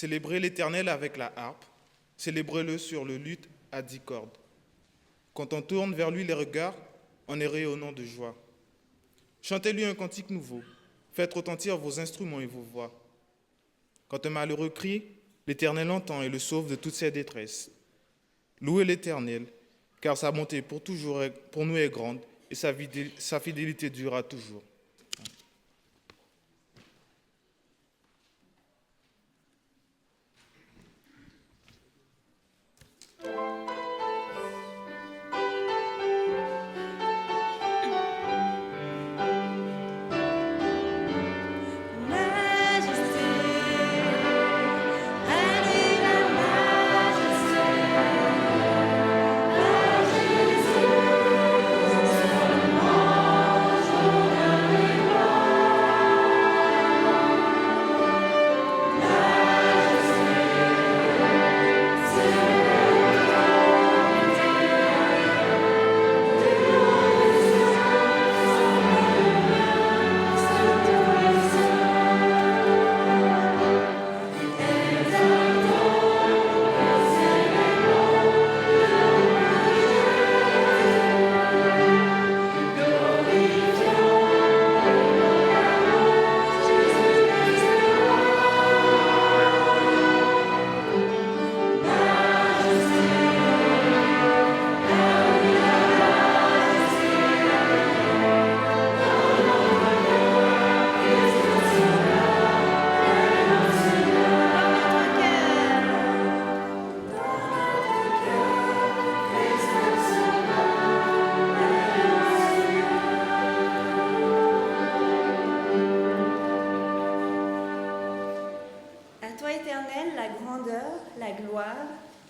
Célébrez l'Éternel avec la harpe, célébrez-le sur le luth à 10 cordes. Quand on tourne vers lui les regards, on est rayonnant de joie. Chantez-lui un cantique nouveau, faites retentir vos instruments et vos voix. Quand un malheureux crie, l'Éternel entend et le sauve de toutes ses détresses. Louez l'Éternel, car sa bonté pour nous est grande et sa fidélité durera toujours.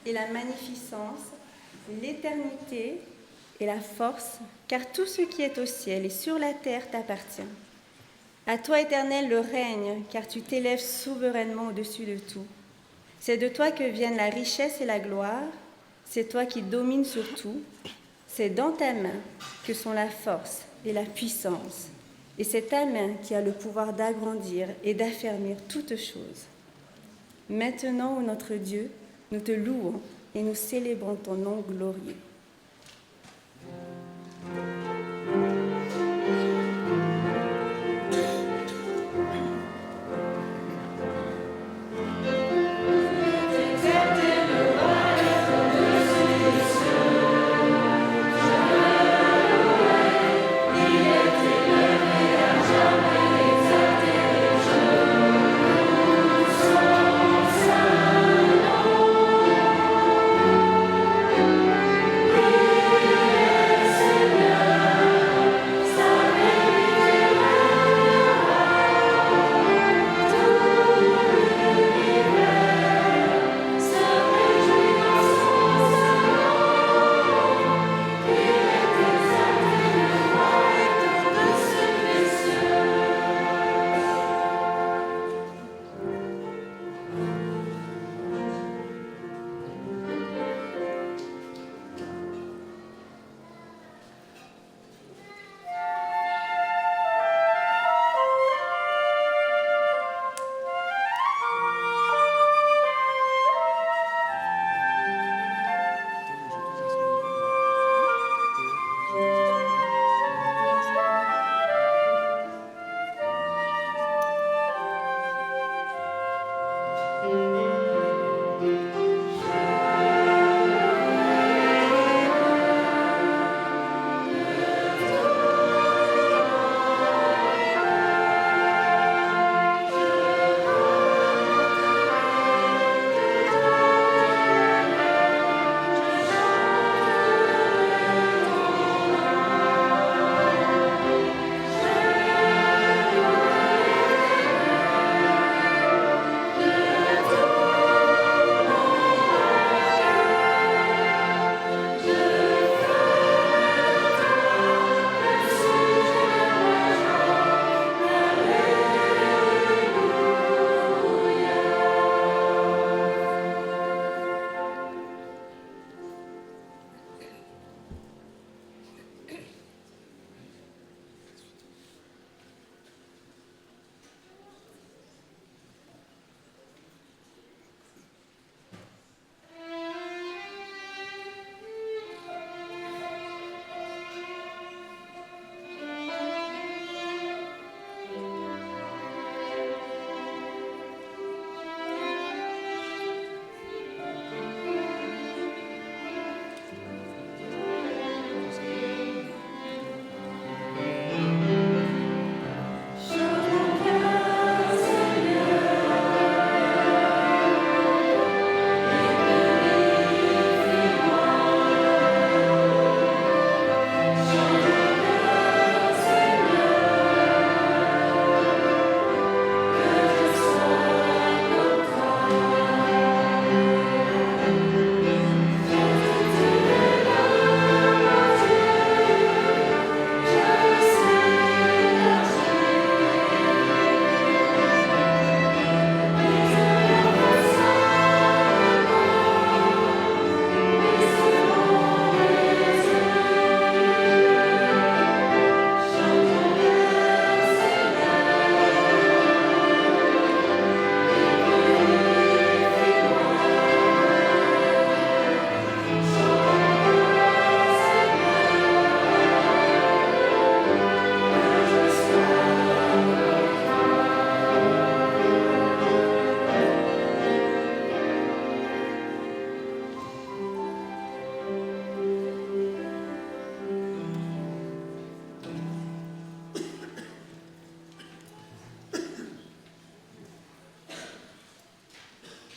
Et la magnificence, l'éternité et la force, car tout ce qui est au ciel et sur la terre t'appartient. À toi, Éternel, le règne, car tu t'élèves souverainement au-dessus de tout. C'est de toi que viennent la richesse et la gloire, c'est toi qui domines sur tout. C'est dans ta main que sont la force et la puissance, et c'est ta main qui a le pouvoir d'agrandir et d'affermir toutes choses. Maintenant, ô notre Dieu, nous te louons et nous célébrons ton nom glorieux. Thank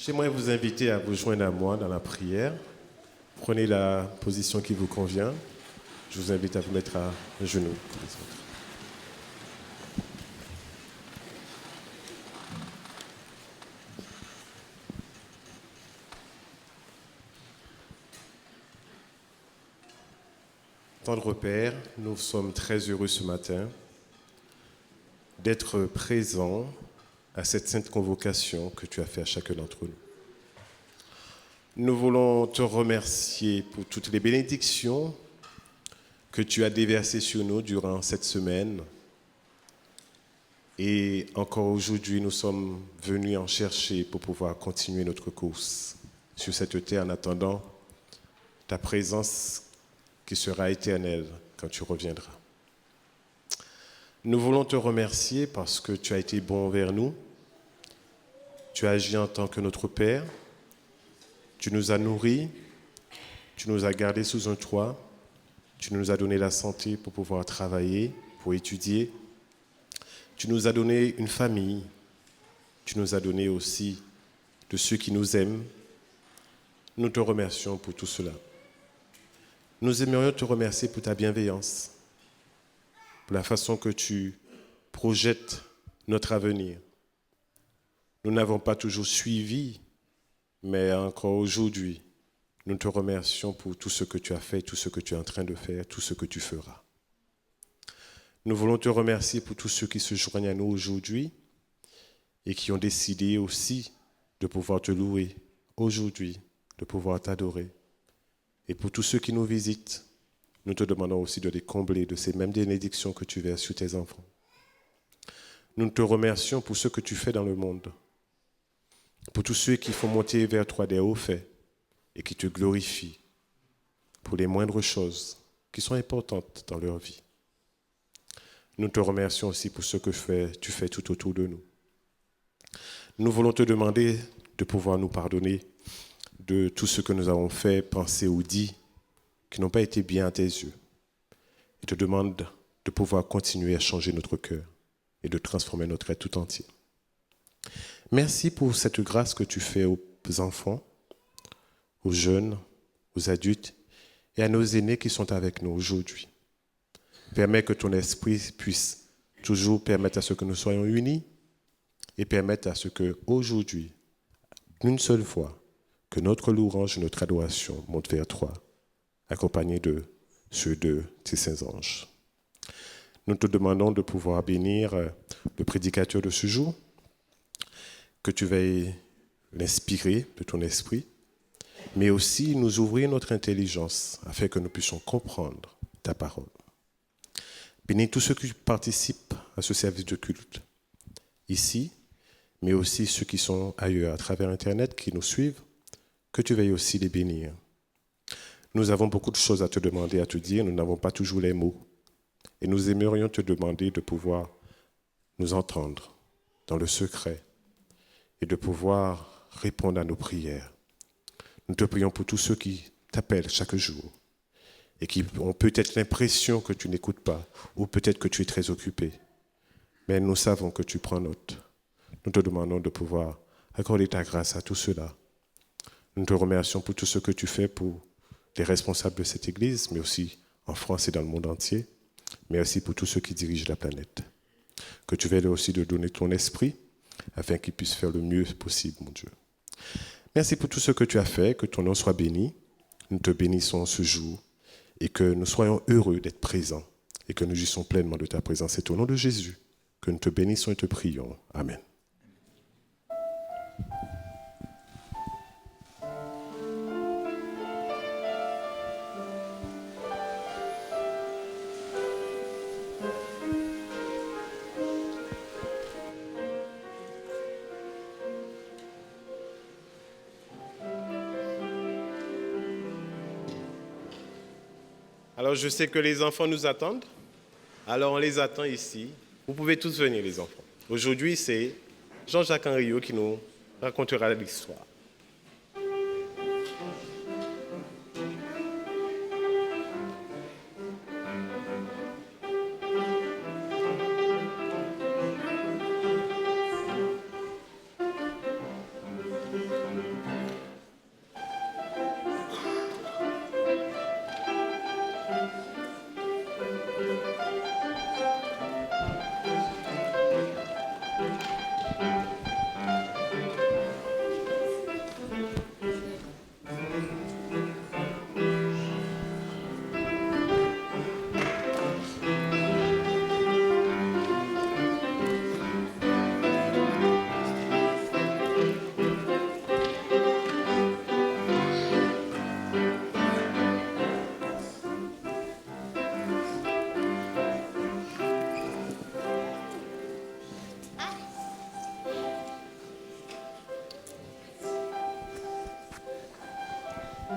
J'aimerais vous inviter à vous joindre à moi dans la prière. Prenez la position qui vous convient. Je vous invite à vous mettre à genoux. Tendre Père, nous sommes très heureux ce matin d'être présents à cette sainte convocation que tu as faite à chacun d'entre nous. Nous voulons te remercier pour toutes les bénédictions que tu as déversées sur nous durant cette semaine. Et encore aujourd'hui, nous sommes venus en chercher pour pouvoir continuer notre course sur cette terre en attendant ta présence qui sera éternelle quand tu reviendras. Nous voulons te remercier parce que tu as été bon envers nous. Tu as agi en tant que notre Père. Tu nous as nourris. Tu nous as gardés sous un toit. Tu nous as donné la santé pour pouvoir travailler, pour étudier. Tu nous as donné une famille. Tu nous as donné aussi de ceux qui nous aiment. Nous te remercions pour tout cela. Nous aimerions te remercier pour ta bienveillance, pour la façon que tu projettes notre avenir. Nous n'avons pas toujours suivi, mais encore aujourd'hui, nous te remercions pour tout ce que tu as fait, tout ce que tu es en train de faire, tout ce que tu feras. Nous voulons te remercier pour tous ceux qui se joignent à nous aujourd'hui et qui ont décidé aussi de pouvoir te louer aujourd'hui, de pouvoir t'adorer. Et pour tous ceux qui nous visitent, nous te demandons aussi de les combler de ces mêmes bénédictions que tu verses sur tes enfants. Nous te remercions pour ce que tu fais dans le monde, pour tous ceux qui font monter vers toi des hauts faits et qui te glorifient, pour les moindres choses qui sont importantes dans leur vie. Nous te remercions aussi pour ce que tu fais tout autour de nous. Nous voulons te demander de pouvoir nous pardonner de tout ce que nous avons fait, pensé ou dit qui n'ont pas été bien à tes yeux. Et te demande de pouvoir continuer à changer notre cœur et de transformer notre être tout entier. Merci pour cette grâce que tu fais aux enfants, aux jeunes, aux adultes et à nos aînés qui sont avec nous aujourd'hui. Permets que ton esprit puisse toujours permettre à ce que nous soyons unis et permettre à ce que aujourd'hui, d'une seule fois, que notre louange, notre adoration monte vers toi, accompagné de ceux de tes saints anges. Nous te demandons de pouvoir bénir le prédicateur de ce jour, que tu veuilles l'inspirer de ton esprit, mais aussi nous ouvrir notre intelligence afin que nous puissions comprendre ta parole. Bénis tous ceux qui participent à ce service de culte, ici, mais aussi ceux qui sont ailleurs, à travers Internet, qui nous suivent, que tu veuilles aussi les bénir. Nous avons beaucoup de choses à te demander, à te dire, nous n'avons pas toujours les mots. Et nous aimerions te demander de pouvoir nous entendre dans le secret et de pouvoir répondre à nos prières. Nous te prions pour tous ceux qui t'appellent chaque jour et qui ont peut-être l'impression que tu n'écoutes pas ou peut-être que tu es très occupé. Mais nous savons que tu prends note. Nous te demandons de pouvoir accorder ta grâce à tous ceux-là. Nous te remercions pour tout ce que tu fais pour les responsables de cette Église, mais aussi en France et dans le monde entier, mais aussi pour tous ceux qui dirigent la planète. Que tu veuilles aussi de donner ton esprit afin qu'ils puissent faire le mieux possible, mon Dieu. Merci pour tout ce que tu as fait, que ton nom soit béni. Nous te bénissons ce jour et que nous soyons heureux d'être présents et que nous jouissons pleinement de ta présence. C'est au nom de Jésus que nous te bénissons et te prions. Amen. Alors, je sais que les enfants nous attendent. Alors, on les attend ici. Vous pouvez tous venir, les enfants. Aujourd'hui, c'est Jean-Jacques Henriot qui nous racontera l'histoire.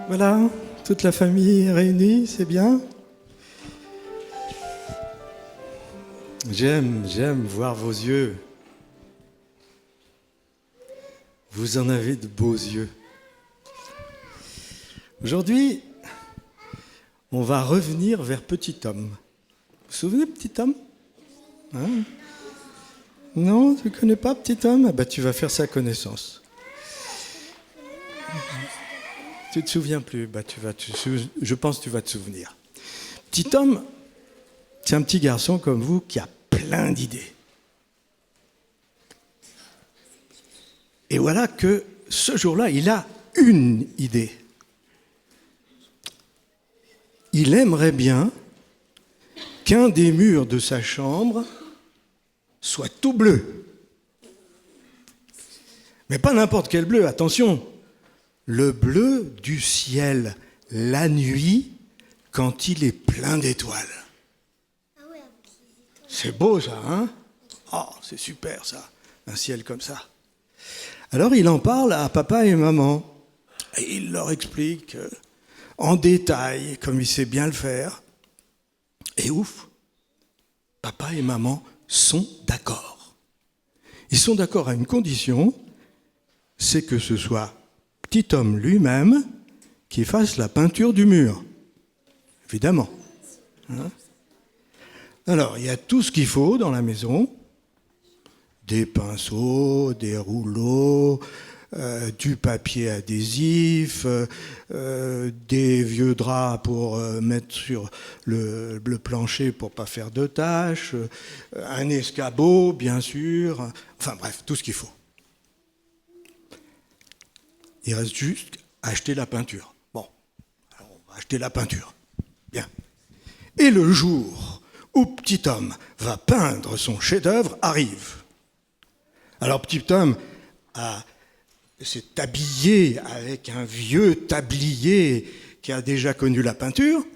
Voilà, toute la famille est réunie, c'est bien. J'aime voir vos yeux. Vous en avez de beaux yeux. Aujourd'hui, on va revenir vers Petit Homme. Vous vous souvenez, Petit Homme? Hein? Non, tu ne connais pas Petit Homme? Ah bah, tu vas faire sa connaissance. Tu ne te souviens plus? Bah, je pense que tu vas te souvenir. Petit Homme, c'est un petit garçon comme vous qui a plein d'idées. Et voilà que ce jour-là, il a une idée. Il aimerait bien qu'un des murs de sa chambre soit tout bleu. Mais pas n'importe quel bleu, attention. Le bleu du ciel, la nuit, quand il est plein d'étoiles. C'est beau ça, hein? Oh, c'est super ça, un ciel comme ça. Alors il en parle à papa et maman. Et il leur explique en détail, comme il sait bien le faire. Et ouf, papa et maman sont d'accord. Ils sont d'accord à une condition, c'est que ce soit Petit Homme lui-même qui fasse la peinture du mur. Évidemment. Hein? Alors, il y a tout ce qu'il faut dans la maison. Des pinceaux, des rouleaux, du papier adhésif, des vieux draps pour mettre sur le plancher pour ne pas faire de taches, un escabeau, bien sûr. Enfin bref, tout ce qu'il faut. Il reste juste acheter la peinture. Bon, alors on va acheter la peinture. Bien. Et le jour où Petit Homme va peindre son chef-d'œuvre arrive. Alors Petit Homme s'est habillé avec un vieux tablier qui a déjà connu la peinture.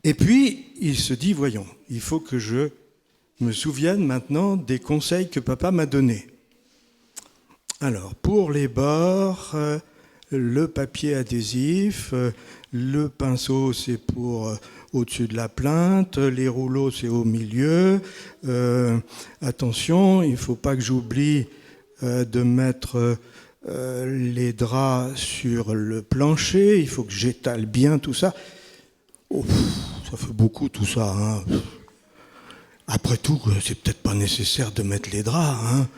Et puis il se dit, voyons, il faut que je me souvienne maintenant des conseils que papa m'a donnés. Alors, pour les bords, le papier adhésif, le pinceau, c'est pour au-dessus de la plinthe, les rouleaux, c'est au milieu. Attention, il ne faut pas que j'oublie de mettre les draps sur le plancher, il faut que j'étale bien tout ça. Oh, ça fait beaucoup tout ça. Hein. Après tout, c'est peut-être pas nécessaire de mettre les draps, hein.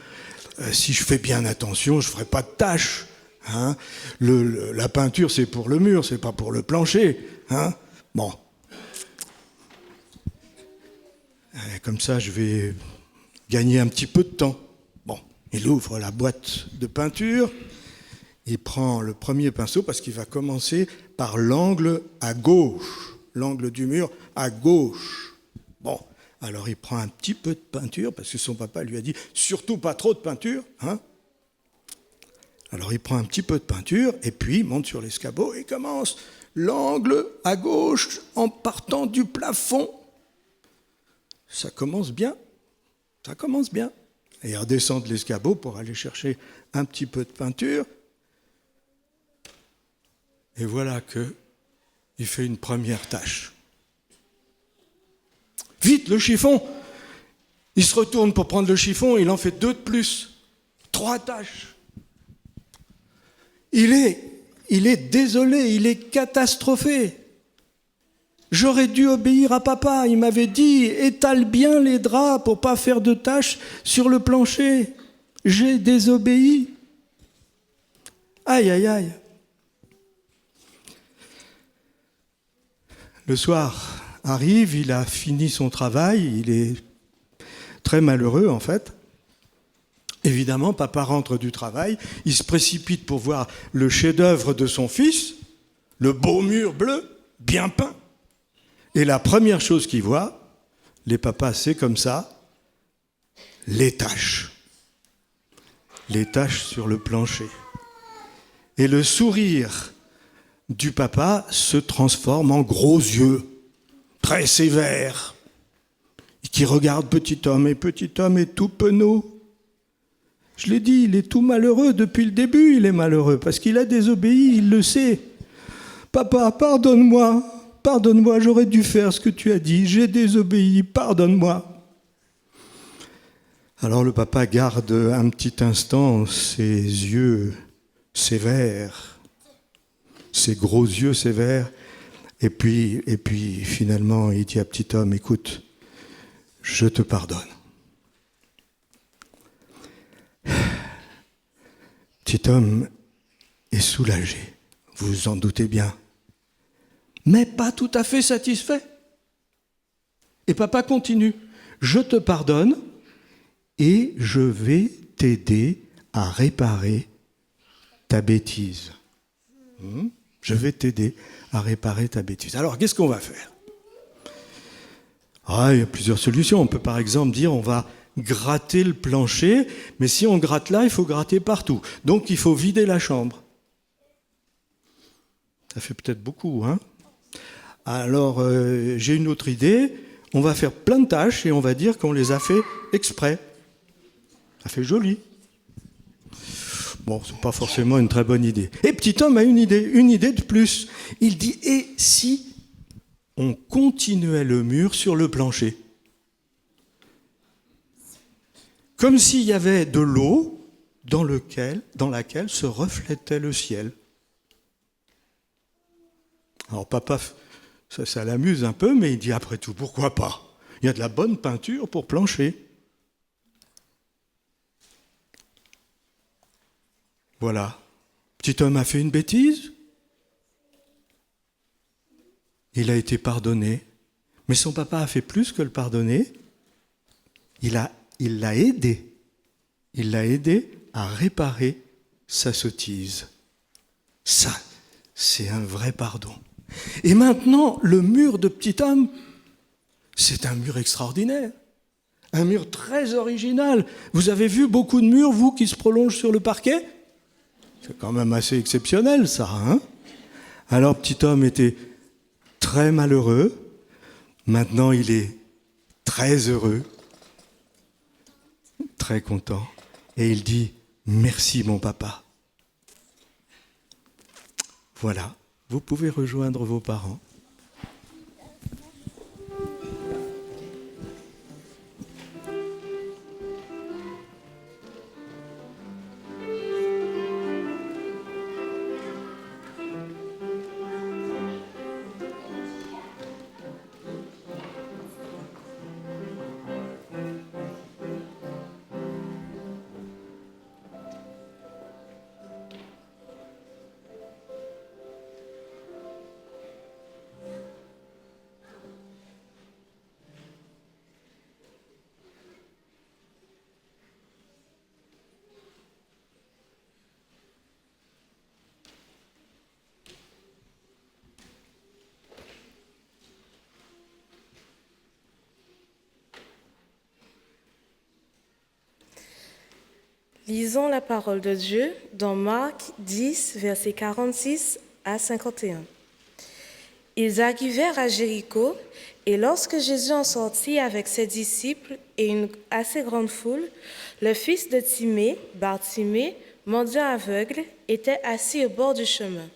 Si je fais bien attention, je ne ferai pas de tâches. Hein. La peinture, c'est pour le mur, c'est pas pour le plancher. Hein. Bon. Comme ça, je vais gagner un petit peu de temps. Bon, il ouvre la boîte de peinture, il prend le premier pinceau parce qu'il va commencer par l'angle à gauche, l'angle du mur à gauche. Bon. Alors il prend un petit peu de peinture, parce que son papa lui a dit « surtout pas trop de peinture hein ». Alors il prend un petit peu de peinture, et puis il monte sur l'escabeau et commence l'angle à gauche en partant du plafond. Ça commence bien, ça commence bien. Et il redescend de l'escabeau pour aller chercher un petit peu de peinture. Et voilà qu'il fait une première tâche. Vite, le chiffon! Il se retourne pour prendre le chiffon, il en fait 2 de plus. 3 tâches. Il est désolé, il est catastrophé. J'aurais dû obéir à papa, il m'avait dit, étale bien les draps pour pas faire de tâches sur le plancher. J'ai désobéi. Aïe, aïe, aïe. Le soir arrive, il a fini son travail, il est très malheureux en fait. Évidemment, papa rentre du travail, il se précipite pour voir le chef-d'œuvre de son fils, le beau mur bleu, bien peint. Et la première chose qu'il voit, les papas, c'est comme ça, les taches. Les taches sur le plancher. Et le sourire du papa se transforme en gros yeux, très sévères, qui regarde Petit Homme, et Petit Homme est tout penaud. Je l'ai dit, il est tout malheureux. Depuis le début, il est malheureux parce qu'il a désobéi, il le sait. Papa, pardonne-moi. Pardonne-moi, j'aurais dû faire ce que tu as dit. J'ai désobéi, pardonne-moi. Alors le papa garde un petit instant ses yeux sévères, ses gros yeux sévères, et puis finalement il dit à petit homme, écoute, je te pardonne. Petit homme est soulagé, vous vous en doutez bien, mais pas tout à fait satisfait. Et papa continue, je te pardonne et je vais t'aider à réparer ta bêtise. Je vais t'aider à réparer ta bêtise. Alors, qu'est-ce qu'on va faire ? Il y a plusieurs solutions. On peut par exemple dire on va gratter le plancher, mais si on gratte là, il faut gratter partout. Donc, il faut vider la chambre. Ça fait peut-être beaucoup, hein ? Alors, j'ai une autre idée. On va faire plein de tâches et on va dire qu'on les a fait exprès. Ça fait joli. Bon, c'est pas forcément une très bonne idée. Et petit homme a une idée de plus. Il dit, et si on continuait le mur sur le plancher ? Comme s'il y avait de l'eau dans laquelle se reflétait le ciel. Alors papa, ça l'amuse un peu, mais il dit, après tout, pourquoi pas ? Il y a de la bonne peinture pour plancher. Voilà. Petit homme a fait une bêtise. Il a été pardonné. Mais son papa a fait plus que le pardonner. Il l'a aidé. Il l'a aidé à réparer sa sottise. Ça, c'est un vrai pardon. Et maintenant, le mur de petit homme, c'est un mur extraordinaire. Un mur très original. Vous avez vu beaucoup de murs, vous, qui se prolongent sur le parquet ? C'est quand même assez exceptionnel, ça, hein ? Alors, petit homme était très malheureux. Maintenant, il est très heureux, très content. Et il dit, merci, mon papa. Voilà, vous pouvez rejoindre vos parents. Lisons la parole de Dieu dans Marc 10, versets 46 à 51. Ils arrivèrent à Jéricho, et lorsque Jésus en sortit avec ses disciples et une assez grande foule, le fils de Timée, Bartimée, mendiant aveugle, était assis au bord du chemin.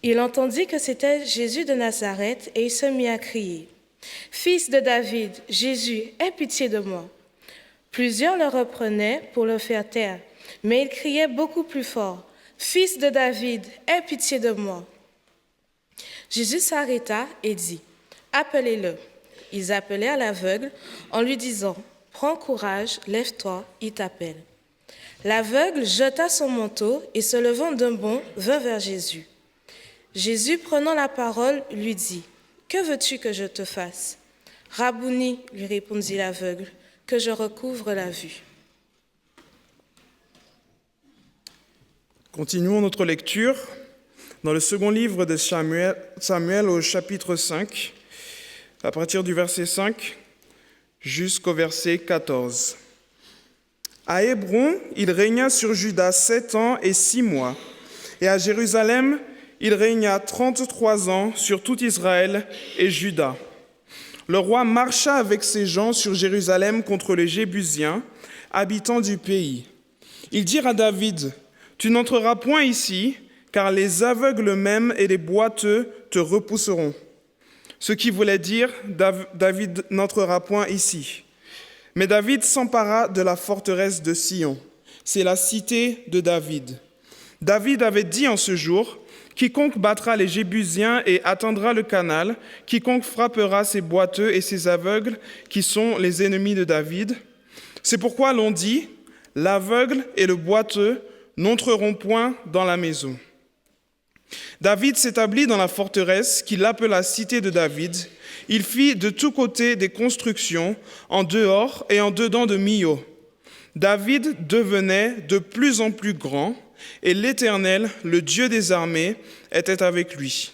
Il entendit que c'était Jésus de Nazareth, et il se mit à crier, « Fils de David, Jésus, aie pitié de moi !» Plusieurs le reprenaient pour le faire taire, mais il criait beaucoup plus fort, « Fils de David, aie pitié de moi !» Jésus s'arrêta et dit, « Appelez-le. » Ils appelèrent l'aveugle en lui disant, « Prends courage, lève-toi, il t'appelle. » L'aveugle jeta son manteau et se levant d'un bond, vint vers Jésus. Jésus, prenant la parole, lui dit, « Que veux-tu que je te fasse ?» « Rabouni, lui répondit l'aveugle, que je recouvre la vue. Continuons notre lecture dans le second livre de Samuel au chapitre 5, à partir du verset 5 jusqu'au verset 14. À Hébron, il régna sur Juda 7 ans et 6 mois, et à Jérusalem, il régna 33 ans sur tout Israël et Juda. Le roi marcha avec ses gens sur Jérusalem contre les Jébusiens, habitants du pays. Ils dirent à David, « Tu n'entreras point ici, car les aveugles mêmes et les boiteux te repousseront. » Ce qui voulait dire, David n'entrera point ici. Mais David s'empara de la forteresse de Sion. C'est la cité de David. David avait dit en ce jour, « Quiconque battra les Jébusiens et atteindra le canal, quiconque frappera ces boiteux et ces aveugles, qui sont les ennemis de David. » C'est pourquoi l'on dit, « L'aveugle et le boiteux n'entreront point dans la maison. » David s'établit dans la forteresse qu'il appela cité de David. Il fit de tous côtés des constructions, en dehors et en dedans de Millo. David devenait de plus en plus grand, et l'Éternel, le Dieu des armées, était avec lui.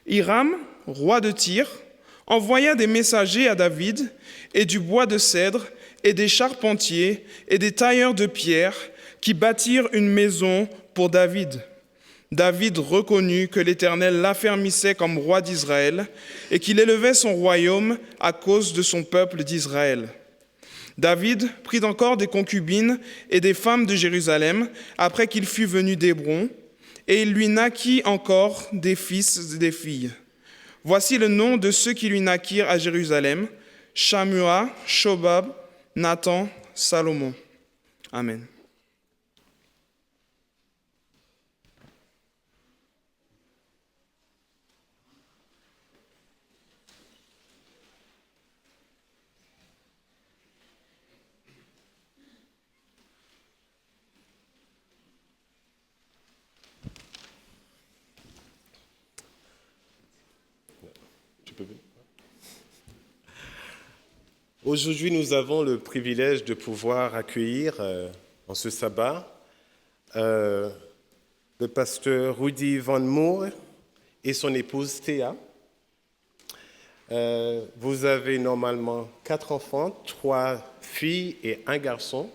Hiram, roi de Tyr, envoya des messagers à David, et du bois de cèdre, et des charpentiers, et des tailleurs de pierre, qui bâtirent une maison pour David. David reconnut que l'Éternel l'affermissait comme roi d'Israël et qu'il élevait son royaume à cause de son peuple d'Israël. David prit encore des concubines et des femmes de Jérusalem après qu'il fut venu d'Hébron, et il lui naquit encore des fils et des filles. Voici le nom de ceux qui lui naquirent à Jérusalem: Shammua, Shobab, Nathan, Salomon. Amen. Aujourd'hui, nous avons le privilège de pouvoir accueillir en ce sabbat le pasteur Rudy Van Moor et son épouse Théa. Vous avez normalement 4 enfants, 3 filles et 1 garçon,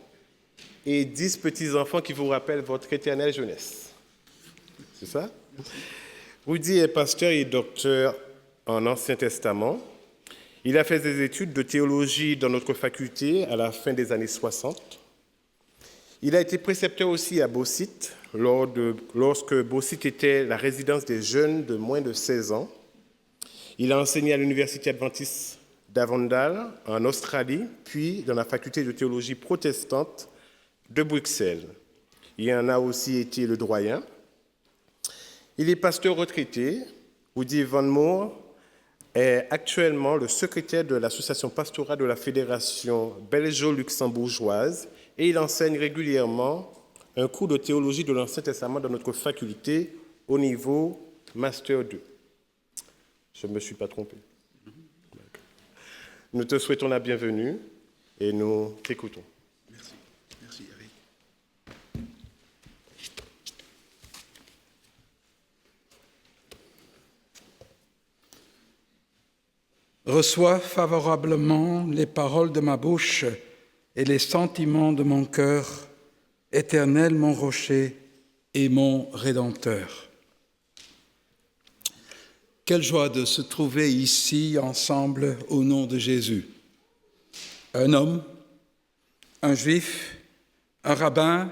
et 10 petits-enfants qui vous rappellent votre éternelle jeunesse. C'est ça? Rudy est pasteur et docteur en Ancien Testament. Il a fait des études de théologie dans notre faculté à la fin des années 60. Il a été précepteur aussi à Beausite, lorsque Beausite était la résidence des jeunes de moins de 16 ans. Il a enseigné à l'Université adventiste d'Avondale, en Australie, puis dans la faculté de théologie protestante de Bruxelles. Il en a aussi été le doyen. Il est pasteur retraité. Rudy Van Moor est actuellement le secrétaire de l'association pastorale de la Fédération belgeo-luxembourgeoise et il enseigne régulièrement un cours de théologie de l'Ancien Testament dans notre faculté au niveau Master 2. Je ne me suis pas trompé. Nous te souhaitons la bienvenue et nous t'écoutons. Merci. Merci, Eric. Reçois favorablement les paroles de ma bouche et les sentiments de mon cœur, Éternel mon rocher et mon Rédempteur. Quelle joie de se trouver ici ensemble au nom de Jésus. Un homme, un juif, un rabbin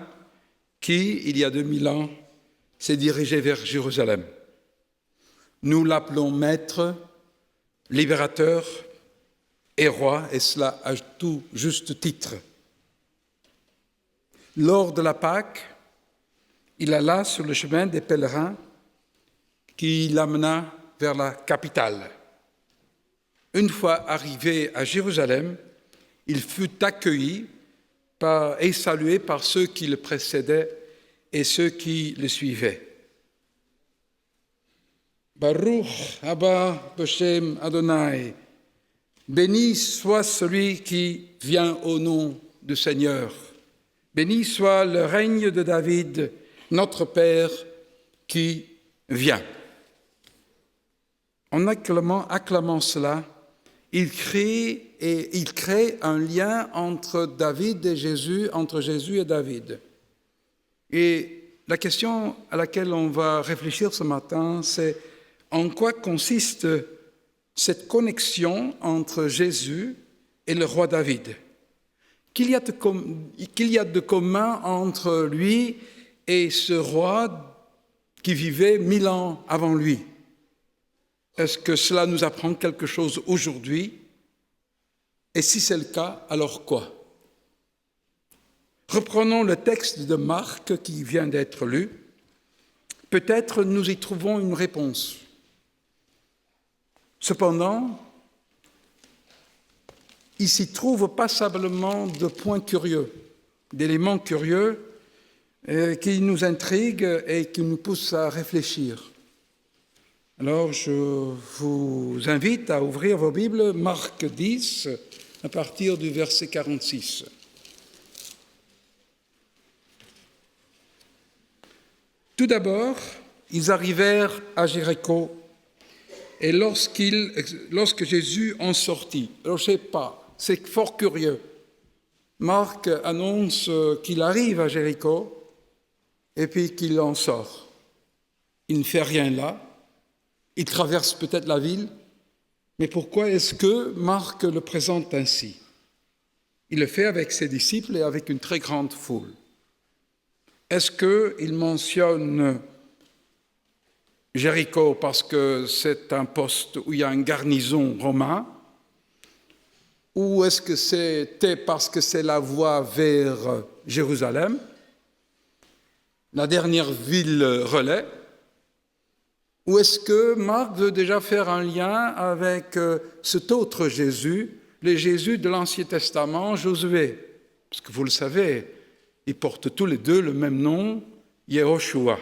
qui, il y a 2000 ans, s'est dirigé vers Jérusalem. Nous l'appelons maître, libérateur et roi, et cela à tout juste titre. Lors de la Pâque, il alla sur le chemin des pèlerins qui l'amena vers la capitale. Une fois arrivé à Jérusalem, il fut accueilli et salué par ceux qui le précédaient et ceux qui le suivaient. Baruch haba b'Shem Adonai, béni soit celui qui vient au nom du Seigneur. Béni soit le règne de David, notre Père, qui vient. En acclamant cela, il crée un lien entre David et Jésus, entre Jésus et David. Et la question à laquelle on va réfléchir ce matin, c'est en quoi consiste cette connexion entre Jésus et le roi David? qu'il y a de commun entre lui et ce roi qui vivait 1000 ans avant lui? Est-ce que cela nous apprend quelque chose aujourd'hui? Et si c'est le cas, alors quoi? Reprenons le texte de Marc qui vient d'être lu. Peut-être nous y trouvons une réponse. Cependant, il s'y trouve passablement de points curieux, d'éléments curieux qui nous intriguent et qui nous poussent à réfléchir. Alors, je vous invite à ouvrir vos Bibles, Marc 10, à partir du verset 46. Tout d'abord, ils arrivèrent à Jéricho, et lorsque Jésus en sortit, alors je ne sais pas, c'est fort curieux. Marc annonce qu'il arrive à Jéricho, et puis qu'il en sort. Il ne fait rien là. Il traverse peut-être la ville, mais pourquoi est-ce que Marc le présente ainsi? Il le fait avec ses disciples et avec une très grande foule. Est-ce qu'il mentionne Jéricho parce que c'est un poste où il y a une garnison romaine, ou est-ce que c'était parce que c'est la voie vers Jérusalem, la dernière ville relais? Ou est-ce que Marc veut déjà faire un lien avec cet autre Jésus, le Jésus de l'Ancien Testament, Josué? Parce que vous le savez, ils portent tous les deux le même nom, Yehoshua.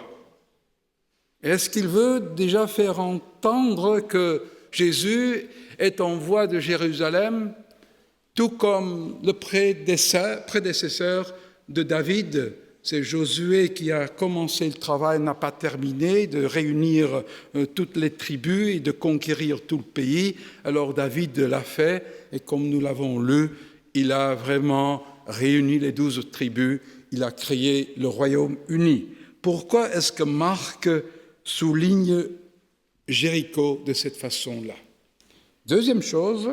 Est-ce qu'il veut déjà faire entendre que Jésus est en voie de Jérusalem, tout comme le prédécesseur de David? C'est Josué qui a commencé le travail, n'a pas terminé, de réunir toutes les tribus et de conquérir tout le pays. Alors David l'a fait, et comme nous l'avons lu, il a vraiment réuni les 12 tribus, il a créé le royaume uni. Pourquoi est-ce que Marc souligne Jéricho de cette façon-là? Deuxième chose,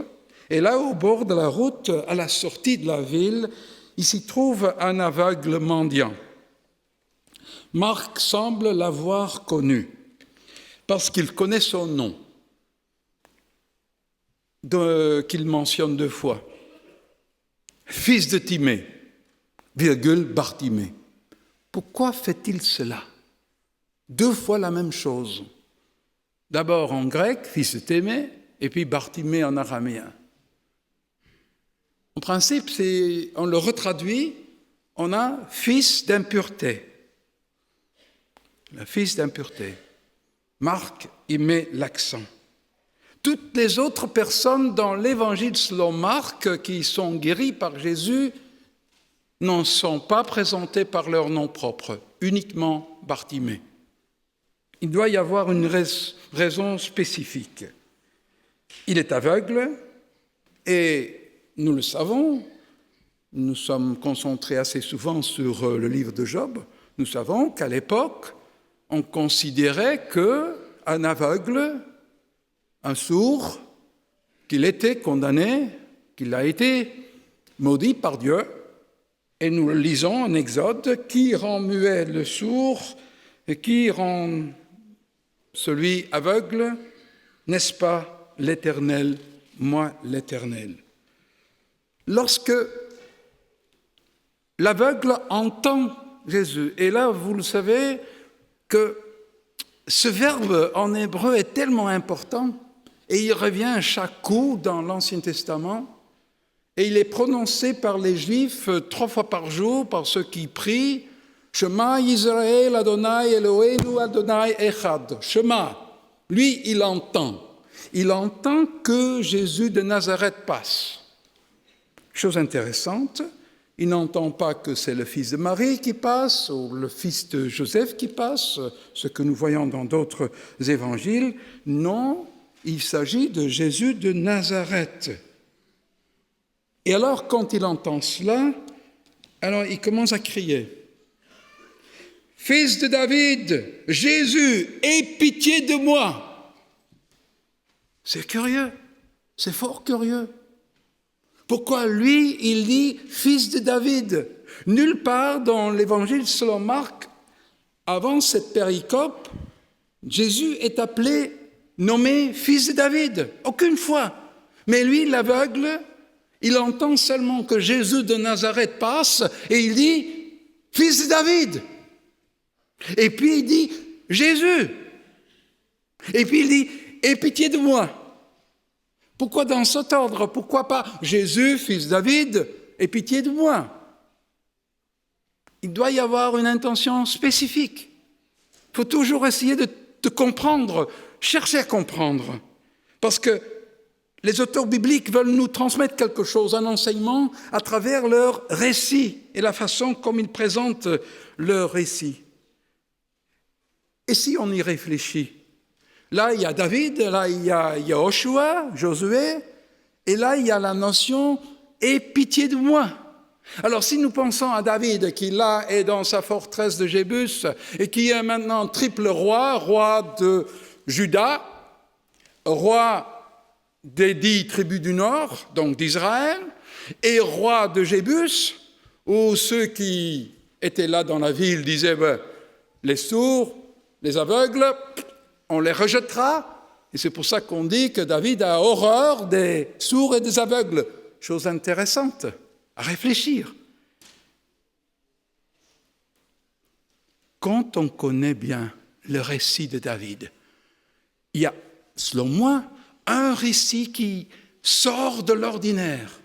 et là au bord de la route, à la sortie de la ville, il s'y trouve un aveugle mendiant. Marc semble l'avoir connu, parce qu'il connaît son nom, qu'il mentionne 2 fois. Fils de Timée, Bartimée. Pourquoi fait-il cela? 2 fois la même chose. D'abord en grec, fils de Timée, et puis Bartimée en araméen. En principe, on le retraduit, on a fils d'impureté. Le fils d'impureté. Marc y met l'accent. Toutes les autres personnes dans l'évangile selon Marc qui sont guéries par Jésus n'en sont pas présentées par leur nom propre, uniquement Bartimée. Il doit y avoir une raison spécifique. Il est aveugle et nous le savons, nous sommes concentrés assez souvent sur le livre de Job, nous savons qu'à l'époque, on considérait qu'un aveugle, un sourd, qu'il était condamné, qu'il a été maudit par Dieu. Et nous le lisons en Exode, qui rend muet le sourd et qui rend celui aveugle, n'est-ce pas l'Éternel, moi l'Éternel? Lorsque l'aveugle entend Jésus, et là vous le savez que ce verbe en hébreu est tellement important, et il revient à chaque coup dans l'Ancien Testament, et il est prononcé par les Juifs 3 fois par jour, par ceux qui prient, Shema Yisrael Adonai Eloheinu Adonai Echad. Shema, lui il entend que Jésus de Nazareth passe. Chose intéressante, il n'entend pas que c'est le fils de Marie qui passe ou le fils de Joseph qui passe, ce que nous voyons dans d'autres évangiles. Non, il s'agit de Jésus de Nazareth. Et alors, quand il entend cela, alors il commence à crier. « Fils de David, Jésus, aie pitié de moi !» C'est curieux, c'est fort curieux. Pourquoi lui, il dit « fils de David ». Nulle part dans l'évangile selon Marc, avant cette péricope, Jésus est appelé, nommé fils de David. Aucune fois. Mais lui, l'aveugle, il entend seulement que Jésus de Nazareth passe et il dit « fils de David ». Et puis il dit « Jésus ». Et puis il dit « aie pitié de moi ». Pourquoi dans cet ordre? Pourquoi pas Jésus, fils de David, aie pitié de moi? Il doit y avoir une intention spécifique. Il faut toujours essayer de comprendre, chercher à comprendre. Parce que les auteurs bibliques veulent nous transmettre quelque chose, un enseignement, à travers leur récit et la façon comme ils présentent leur récit. Et si on y réfléchit, là il y a David, là il y a Josué, et là il y a la notion « aie pitié de moi ». Alors si nous pensons à David qui là est dans sa forteresse de Jébus et qui est maintenant triple roi de Juda, roi des 10 tribus du Nord, donc d'Israël, et roi de Jébus, où ceux qui étaient là dans la ville disaient les sourds, les aveugles, on les rejettera. Et c'est pour ça qu'on dit que David a horreur des sourds et des aveugles. Chose intéressante à réfléchir. Quand on connaît bien le récit de David, il y a, selon moi, un récit qui sort de l'ordinaire.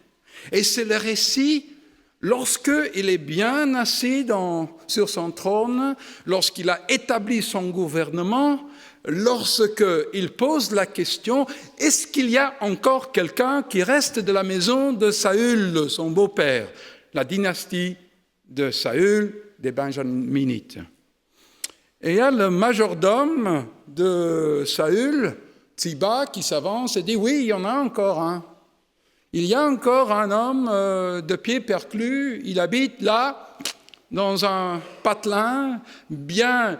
Et c'est le récit lorsqu'il est bien assis sur son trône, lorsqu'il a établi son gouvernement, lorsqu'il pose la question, est-ce qu'il y a encore quelqu'un qui reste de la maison de Saül, son beau-père, la dynastie de Saül, des Benjaminites. Et il y a le majordome de Saül, Tsiba, qui s'avance et dit, oui, il y en a encore un. Il y a encore un homme de pieds perclus, il habite là, dans un patelin bien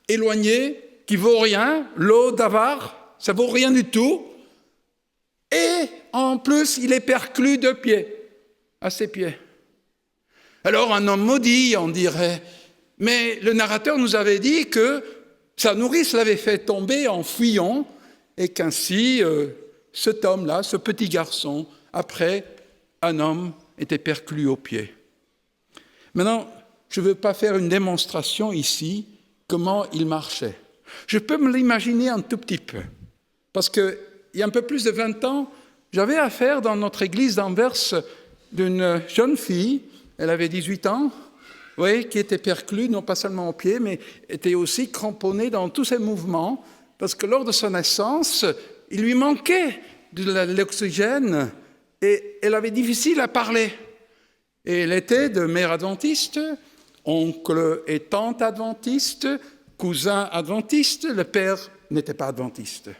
éloigné, qui vaut rien, l'eau d'Avar, ça vaut rien du tout. Et en plus, il est perclus de pieds, à ses pieds. Alors un homme maudit, on dirait, mais le narrateur nous avait dit que sa nourrice l'avait fait tomber en fuyant et qu'ainsi cet homme-là, ce petit garçon, après, un homme était perclus aux pieds. Maintenant, je ne veux pas faire une démonstration ici, comment il marchait. Je peux me l'imaginer un tout petit peu, parce qu'il y a un peu plus de 20 ans, j'avais affaire dans notre église d'Anvers d'une jeune fille, elle avait 18 ans, oui, qui était perclue, non pas seulement aux pieds, mais était aussi cramponnée dans tous ses mouvements, parce que lors de son naissance, il lui manquait de l'oxygène et elle avait difficile à parler. Et elle était de mère adventiste, oncle et tante adventiste, cousin adventiste, le père n'était pas adventiste.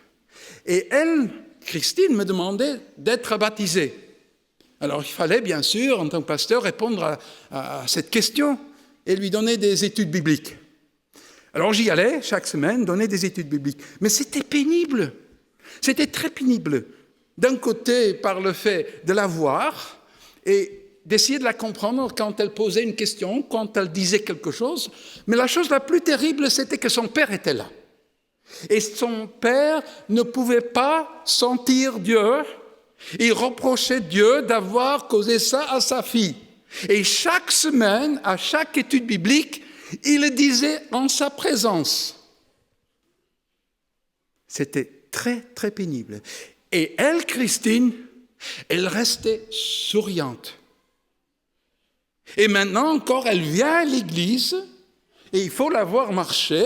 Et elle, Christine, me demandait d'être baptisée. Alors il fallait bien sûr, en tant que pasteur, répondre à cette question et lui donner des études bibliques. Alors j'y allais chaque semaine, donner des études bibliques. Mais c'était pénible, c'était très pénible. D'un côté, par le fait de la voir et d'essayer de la comprendre quand elle posait une question, quand elle disait quelque chose. Mais la chose la plus terrible, c'était que son père était là. Et son père ne pouvait pas sentir Dieu. Il reprochait Dieu d'avoir causé ça à sa fille. Et chaque semaine, à chaque étude biblique, il le disait en sa présence. C'était très, très pénible. Et elle, Christine, elle restait souriante. Et maintenant encore, elle vient à l'église et il faut la voir marcher.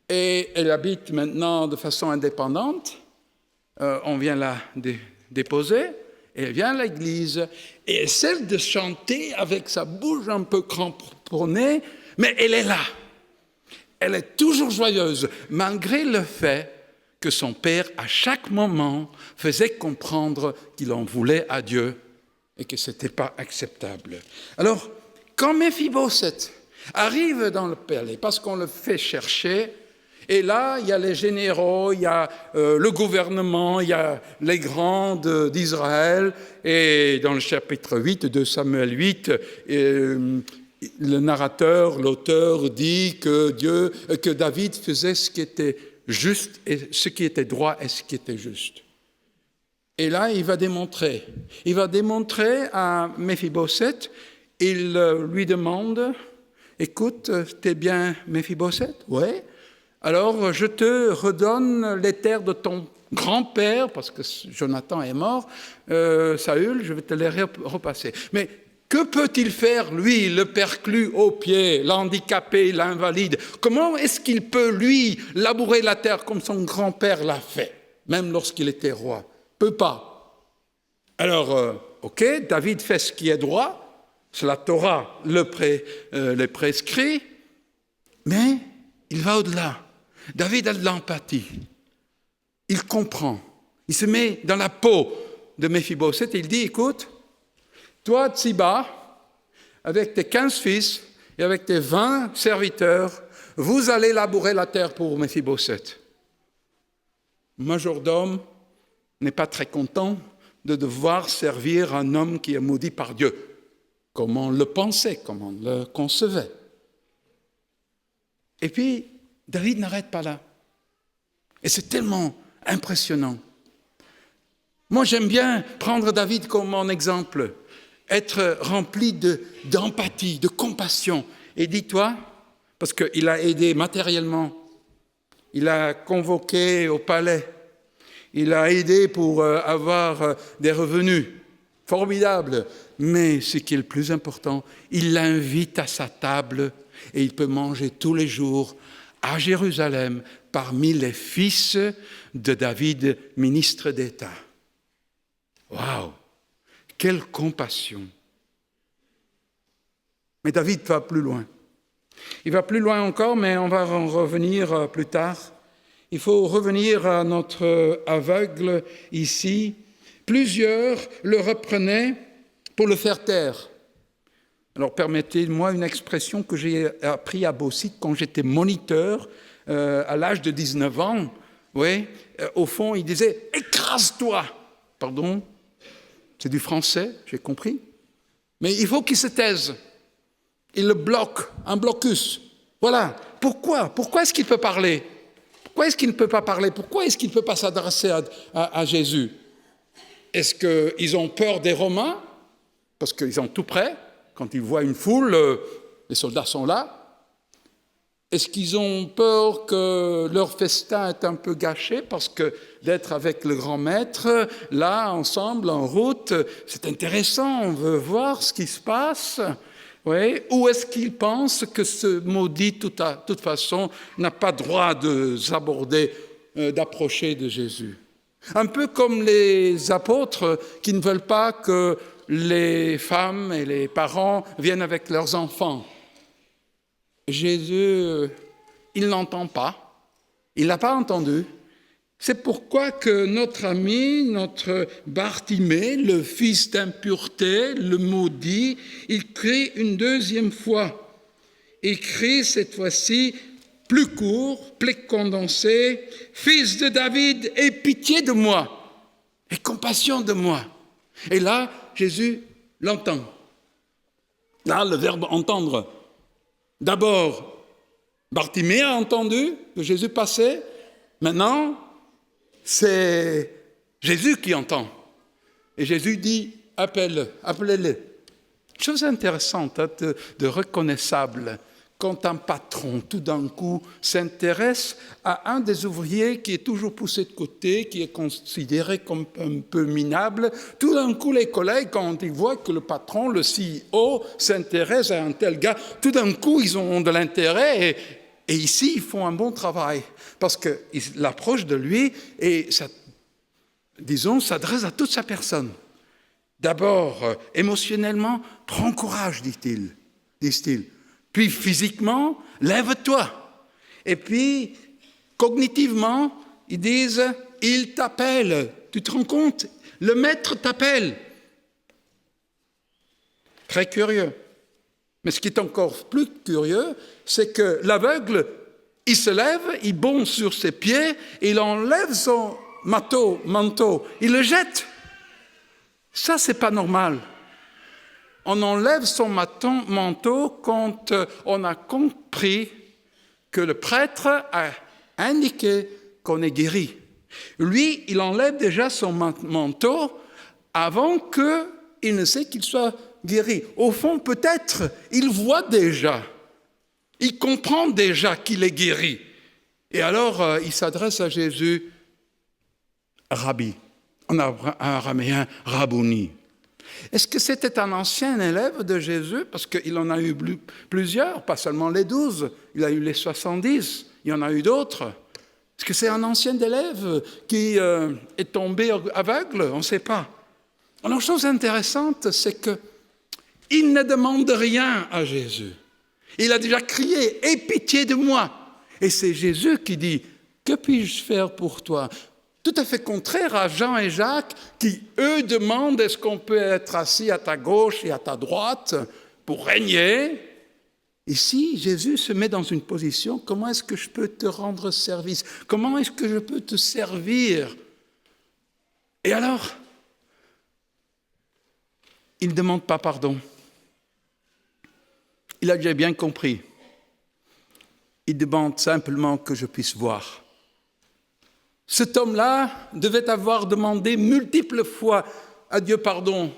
Et elle habite maintenant de façon indépendante. On vient la déposer et elle vient à l'église et essaie de chanter avec sa bouche un peu cramponnée, mais elle est là. Elle est toujours joyeuse, malgré le fait que son père, à chaque moment, faisait comprendre qu'il en voulait à Dieu et que ce n'était pas acceptable. Alors, quand Méphibosheth arrive dans le palais, parce qu'on le fait chercher, Et là, il y a les généraux, il y a le gouvernement, il y a les grands d'Israël. Et dans le chapitre 8 de Samuel 8, le narrateur, l'auteur dit que David faisait ce qui était juste, et ce qui était droit et ce qui était juste. Et là, il va démontrer à Méphibosheth, il lui demande, écoute, t'es bien Méphibosheth? Ouais. Alors, je te redonne les terres de ton grand-père, parce que Jonathan est mort, Saül, je vais te les repasser. Mais que peut-il faire, lui, le perclus aux pieds, l'handicapé, l'invalide? Comment est-ce qu'il peut, lui, labourer la terre comme son grand-père l'a fait, même lorsqu'il était roi? Peut pas. Alors, ok, David fait ce qui est droit, c'est la Torah le prescrit, mais il va au-delà. David a de l'empathie. Il comprend. Il se met dans la peau de Méphibosheth et il dit, écoute, toi, Tsiba, avec tes 15 fils et avec tes 20 serviteurs, vous allez labourer la terre pour Méphibosheth. Majordome n'est pas très content de devoir servir un homme qui est maudit par Dieu, comme on le pensait, comme on le concevait. Et puis, David n'arrête pas là. Et c'est tellement impressionnant. Moi, j'aime bien prendre David comme mon exemple, être rempli d'empathie, de compassion. Et dis-toi, parce qu'il a aidé matériellement, il a convoqué au palais, il a aidé pour avoir des revenus formidables, mais ce qui est le plus important, il l'invite à sa table et il peut manger tous les jours à Jérusalem, parmi les fils de David, ministre d'État. Waouh! Quelle compassion! Mais David va plus loin. Il va plus loin encore, mais on va en revenir plus tard. Il faut revenir à notre aveugle ici. Plusieurs le reprenaient pour le faire taire. Alors permettez-moi une expression que j'ai appris à Beausite quand j'étais moniteur à l'âge de 19 ans. Oui, au fond, il disait « écrase-toi ». Pardon, c'est du français, j'ai compris. Mais il faut qu'il se taise. Il le bloque, un blocus. Voilà. Pourquoi est-ce qu'il peut parler? Pourquoi est-ce qu'il ne peut pas parler? Pourquoi est-ce qu'il ne peut pas s'adresser à Jésus? Est-ce qu'ils ont peur des Romains? Parce qu'ils sont tout près. Quand ils voient une foule, les soldats sont là. Est-ce qu'ils ont peur que leur festin est un peu gâché parce que d'être avec le grand maître, là, ensemble, en route, c'est intéressant, on veut voir ce qui se passe. Oui. Ou est-ce qu'ils pensent que ce maudit, de toute façon, n'a pas droit d'approcher de Jésus? Un peu comme les apôtres qui ne veulent pas que les femmes et les parents viennent avec leurs enfants. Jésus, il n'entend pas. Il ne l'a pas entendu. C'est pourquoi que notre ami, notre Bartimée, le fils d'impureté, le maudit, il crie une deuxième fois. Il crie cette fois-ci plus court, plus condensé, « Fils de David, aie pitié de moi, aie compassion de moi ». Et là, Jésus l'entend. Là, le verbe « entendre ». D'abord, Bartimée a entendu que Jésus passait. Maintenant, c'est Jésus qui entend. Et Jésus dit « appelez-le ». Chose intéressante, de reconnaissable. Quand un patron, tout d'un coup, s'intéresse à un des ouvriers qui est toujours poussé de côté, qui est considéré comme un peu minable, tout d'un coup, les collègues, quand ils voient que le patron, le CEO, s'intéresse à un tel gars, tout d'un coup, ils ont de l'intérêt et ici, ils font un bon travail parce qu'ils l'approchent de lui et, s'adressent à toute sa personne. D'abord, émotionnellement, prends courage, disent-ils. Puis physiquement, lève-toi. Et puis, cognitivement, ils disent, il t'appelle. Tu te rends compte? Le maître t'appelle. Très curieux. Mais ce qui est encore plus curieux, c'est que l'aveugle Il se lève, il bond sur ses pieds, il enlève son manteau, il le jette. Ça, c'est pas normal. On enlève son manteau quand on a compris que le prêtre a indiqué qu'on est guéri. Lui, il enlève déjà son manteau avant qu'il ne sait qu'il soit guéri. Au fond, peut-être, il voit déjà, il comprend déjà qu'il est guéri. Et alors, il s'adresse à Jésus, Rabbi, en araméen, Rabouni. Est-ce que c'était un ancien élève de Jésus? Parce qu'il en a eu plusieurs, pas seulement les 12, il a eu les 70, il y en a eu d'autres. Est-ce que c'est un ancien élève qui est tombé aveugle? On ne sait pas. Alors, chose intéressante, c'est qu'il ne demande rien à Jésus. Il a déjà crié « Aie pitié de moi !» Et c'est Jésus qui dit « Que puis-je faire pour toi ?» Tout à fait contraire à Jean et Jacques qui, eux, demandent « Est-ce qu'on peut être assis à ta gauche et à ta droite pour régner ?» Ici, Jésus se met dans une position « Comment est-ce que je peux te rendre service? Comment est-ce que je peux te servir ?» Et alors, il ne demande pas pardon. Il a déjà bien compris. Il demande simplement que je puisse voir. Cet homme-là devait avoir demandé multiples fois à Dieu pardon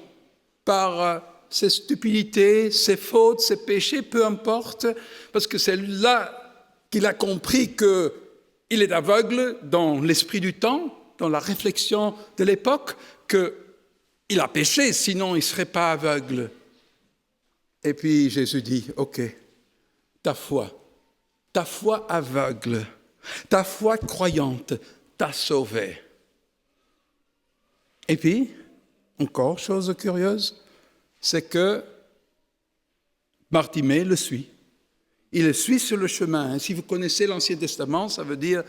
par ses stupidités, ses fautes, ses péchés, peu importe, parce que c'est là qu'il a compris qu'il est aveugle dans l'esprit du temps, dans la réflexion de l'époque, qu'il a péché, sinon il ne serait pas aveugle. Et puis Jésus dit, ok, ta foi aveugle, ta foi croyante t'a sauvé. Et puis, encore chose curieuse, c'est que Bartimée le suit. Il le suit sur le chemin. Si vous connaissez l'Ancien Testament, ça veut dire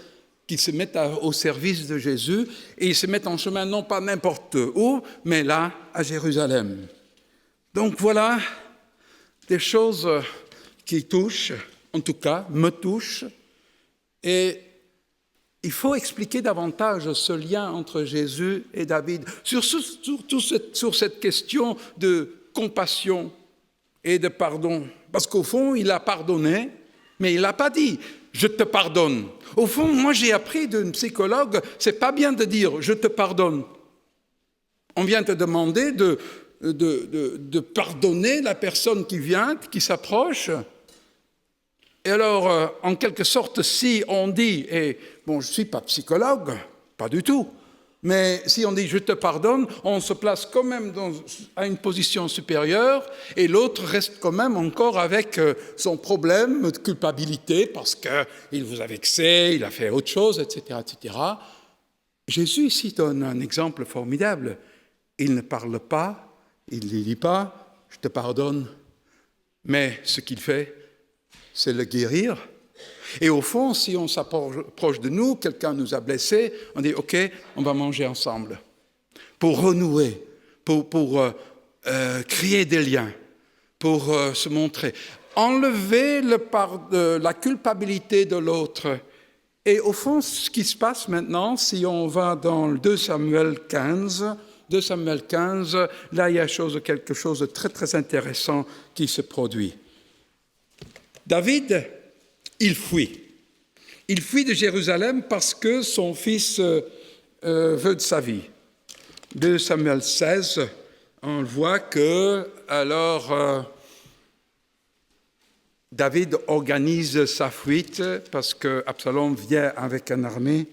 qu'ils se mettent au service de Jésus et ils se mettent en chemin non pas n'importe où, mais là, à Jérusalem. Donc voilà des choses qui touchent, en tout cas, me touchent. Et il faut expliquer davantage ce lien entre Jésus et David, sur cette question de compassion et de pardon. Parce qu'au fond, il a pardonné, mais il n'a pas dit « je te pardonne ». Au fond, moi j'ai appris d'une psychologue, c'est pas bien de dire « je te pardonne ». On vient te demander de pardonner la personne qui vient, qui s'approche. Et alors, en quelque sorte, si on dit, et bon, je ne suis pas psychologue, pas du tout, mais si on dit « je te pardonne », on se place quand même à une position supérieure et l'autre reste quand même encore avec son problème de culpabilité parce qu'il vous a vexé, il a fait autre chose, etc., etc. Jésus ici donne un exemple formidable. Il ne parle pas, il ne dit pas « je te pardonne », mais ce qu'il fait, c'est le guérir. Et au fond, si on s'approche de nous, quelqu'un nous a blessés, on dit « ok, on va manger ensemble » pour renouer, pour créer des liens, pour se montrer. Enlever la culpabilité de l'autre. Et au fond, ce qui se passe maintenant, si on va dans le 2 Samuel 15, là, il y a quelque chose de très, très intéressant qui se produit. David, il fuit. Il fuit de Jérusalem parce que son fils veut de sa vie. 2 Samuel 16, on voit que, alors, David organise sa fuite parce que Absalom vient avec une armée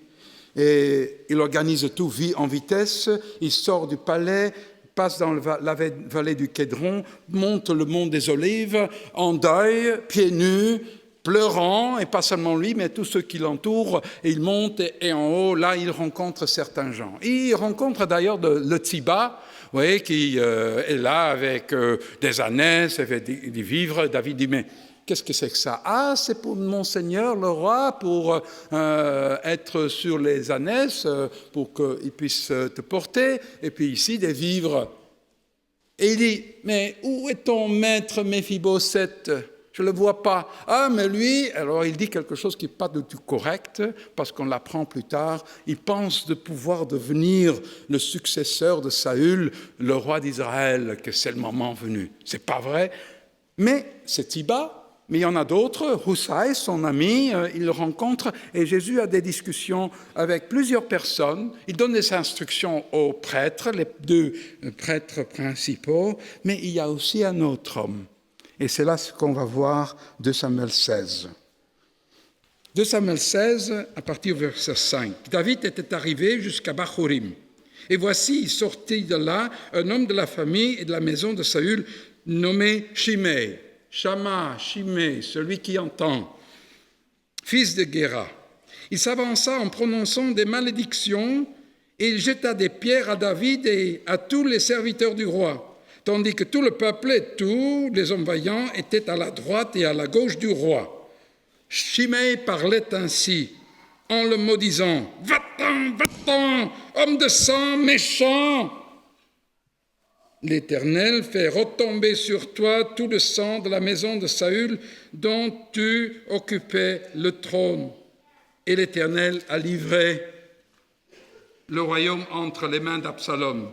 et il organise tout en vitesse. Il sort du palais, passe dans la vallée du Kédron, monte le mont des Olives, en deuil, pieds nus, pleurant, et pas seulement lui, mais tous ceux qui l'entourent, et il monte, et en haut, là, il rencontre certains gens. Il rencontre d'ailleurs le Tsiba, vous voyez, qui est là avec des ânesse, avec des vivres. David dit, mais qu'est-ce que c'est que ça? Ah, c'est pour mon Seigneur, le roi, pour être sur les ânesses, pour qu'il puisse te porter, et puis ici, des vivres. Et il dit, mais où est ton maître Méphibosheth? Je ne le vois pas. Ah, mais lui, alors il dit quelque chose qui n'est pas du tout correct, parce qu'on l'apprend plus tard. Il pense de pouvoir devenir le successeur de Saül, le roi d'Israël, que c'est le moment venu. Ce n'est pas vrai, mais c'est Siba. Mais il y en a d'autres. Hussaï, son ami, il le rencontre et Jésus a des discussions avec plusieurs personnes. Il donne des instructions aux prêtres, les 2 prêtres principaux, mais il y a aussi un autre homme. Et c'est là ce qu'on va voir de Samuel 16. De Samuel 16, à partir du verset 5. David était arrivé jusqu'à Bahurim. Et voici, il sortit de là un homme de la famille et de la maison de Saül nommé Shimei. Shama, Shimei, celui qui entend, fils de Guéra. Il s'avança en prononçant des malédictions et il jeta des pierres à David et à tous les serviteurs du roi, tandis que tout le peuple et tous les hommes vaillants étaient à la droite et à la gauche du roi. Shimei parlait ainsi, en le maudisant, « Va-t'en, va-t'en, homme de sang, méchant !» L'Éternel fait retomber sur toi tout le sang de la maison de Saül dont tu occupais le trône. Et l'Éternel a livré le royaume entre les mains d'Absalom,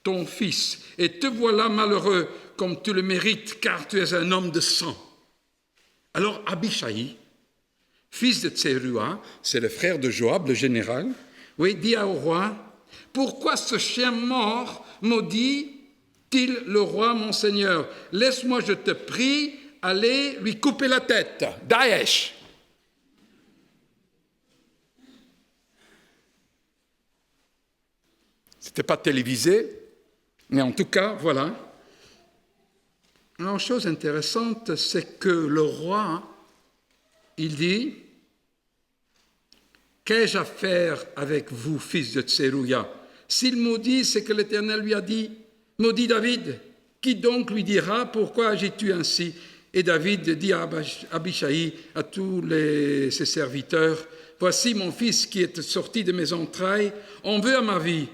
ton fils. Et te voilà malheureux comme tu le mérites, car tu es un homme de sang. Alors Abishai, fils de Tseruah, c'est le frère de Joab, le général, dit au roi, « Pourquoi ce chien mort maudit le roi, mon Seigneur, laisse-moi, je te prie, aller lui couper la tête. » Daesh. C'était pas télévisé, mais en tout cas, voilà. Alors, chose intéressante, c'est que le roi, il dit, « Qu'ai-je à faire avec vous, fils de Tseruya? S'il maudit, c'est que l'Éternel lui a dit, maudit David, qui donc lui dira, pourquoi agis-tu ainsi? Et David dit à Abishai, à tous ses serviteurs, voici mon fils qui est sorti de mes entrailles, on veut à ma vie.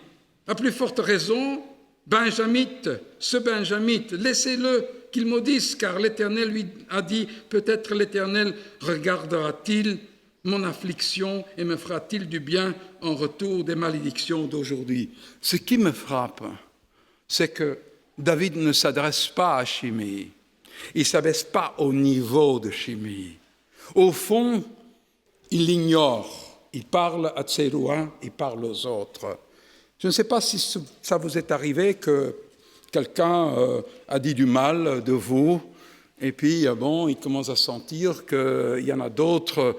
À plus forte raison, Benjamite, ce Benjamite, laissez-le qu'il maudisse, car l'Éternel lui a dit, peut-être l'Éternel regardera-t-il mon affliction et me fera-t-il du bien en retour des malédictions d'aujourd'hui. Ce qui me frappe, c'est que David ne s'adresse pas à Shimei. Il ne s'abaisse pas au niveau de Shimei. Au fond, il l'ignore. Il parle à Tseruah, il parle aux autres. Je ne sais pas si ça vous est arrivé que quelqu'un a dit du mal de vous, et puis il commence à sentir qu'il y en a d'autres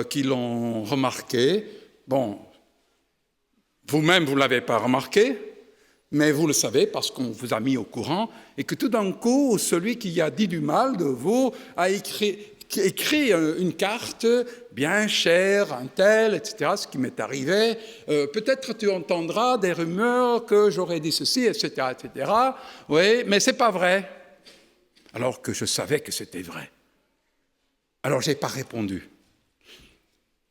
qui l'ont remarqué. Bon, vous-même, vous ne l'avez pas remarqué, mais vous le savez parce qu'on vous a mis au courant, et que tout d'un coup, celui qui a dit du mal de vous a écrit une carte bien chère, un tel, etc., ce qui m'est arrivé. Peut-être tu entendras des rumeurs que j'aurais dit ceci, etc., etc. Oui, mais ce n'est pas vrai. Alors que je savais que c'était vrai. Alors je n'ai pas répondu.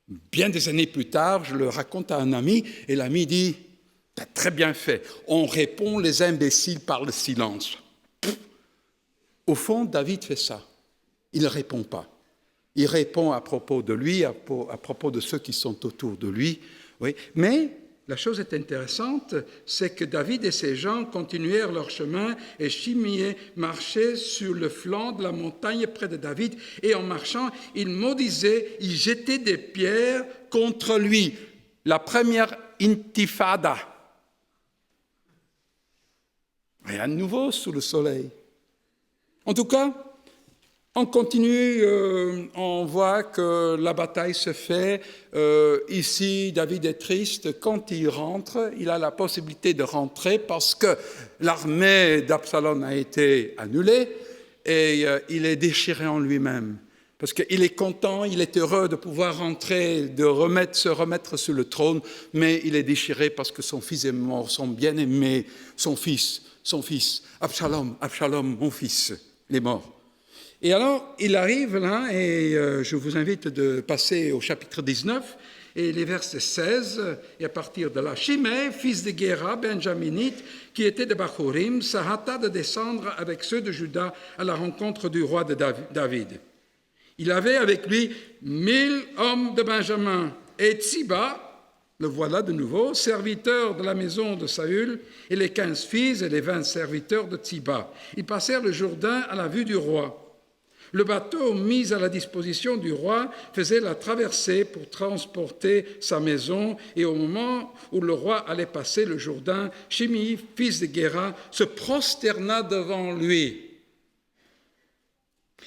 Bien des années plus tard, je le raconte à un ami, et l'ami dit, « Tu as très bien fait, on répond les imbéciles par le silence. » Au fond, David fait ça. Il ne répond pas. Il répond à propos de lui, à propos de ceux qui sont autour de lui. Oui. Mais la chose est intéressante, c'est que David et ses gens continuèrent leur chemin et Shimei marchait sur le flanc de la montagne près de David et en marchant, il maudisait, il jetait des pierres contre lui. La première intifada. Rien de nouveau sous le soleil. En tout cas, on continue, on voit que la bataille se fait. Ici, David est triste. Quand il rentre, il a la possibilité de rentrer parce que l'armée d'Absalom a été annulée et il est déchiré en lui-même. Parce qu'il est content, il est heureux de pouvoir rentrer, de se remettre sur le trône, mais il est déchiré parce que son fils est mort, son bien-aimé, son fils, Absalom, mon fils, il est mort. Et alors, il arrive là, et je vous invite de passer au chapitre 19, et les versets 16, et à partir de là, Shimei, fils de Guéra, benjaminite, qui était de Bachorim, se hâta de descendre avec ceux de Juda à la rencontre du roi de David. Il avait avec lui 1000 hommes de Benjamin, et Tsiba, le voilà de nouveau, serviteur de la maison de Saül, et les 15 fils et les 20 serviteurs de Tsiba. Ils passèrent le Jourdain à la vue du roi. Le bateau mis à la disposition du roi faisait la traversée pour transporter sa maison, et au moment où le roi allait passer le Jourdain, Shimei, fils de Guéra, se prosterna devant lui.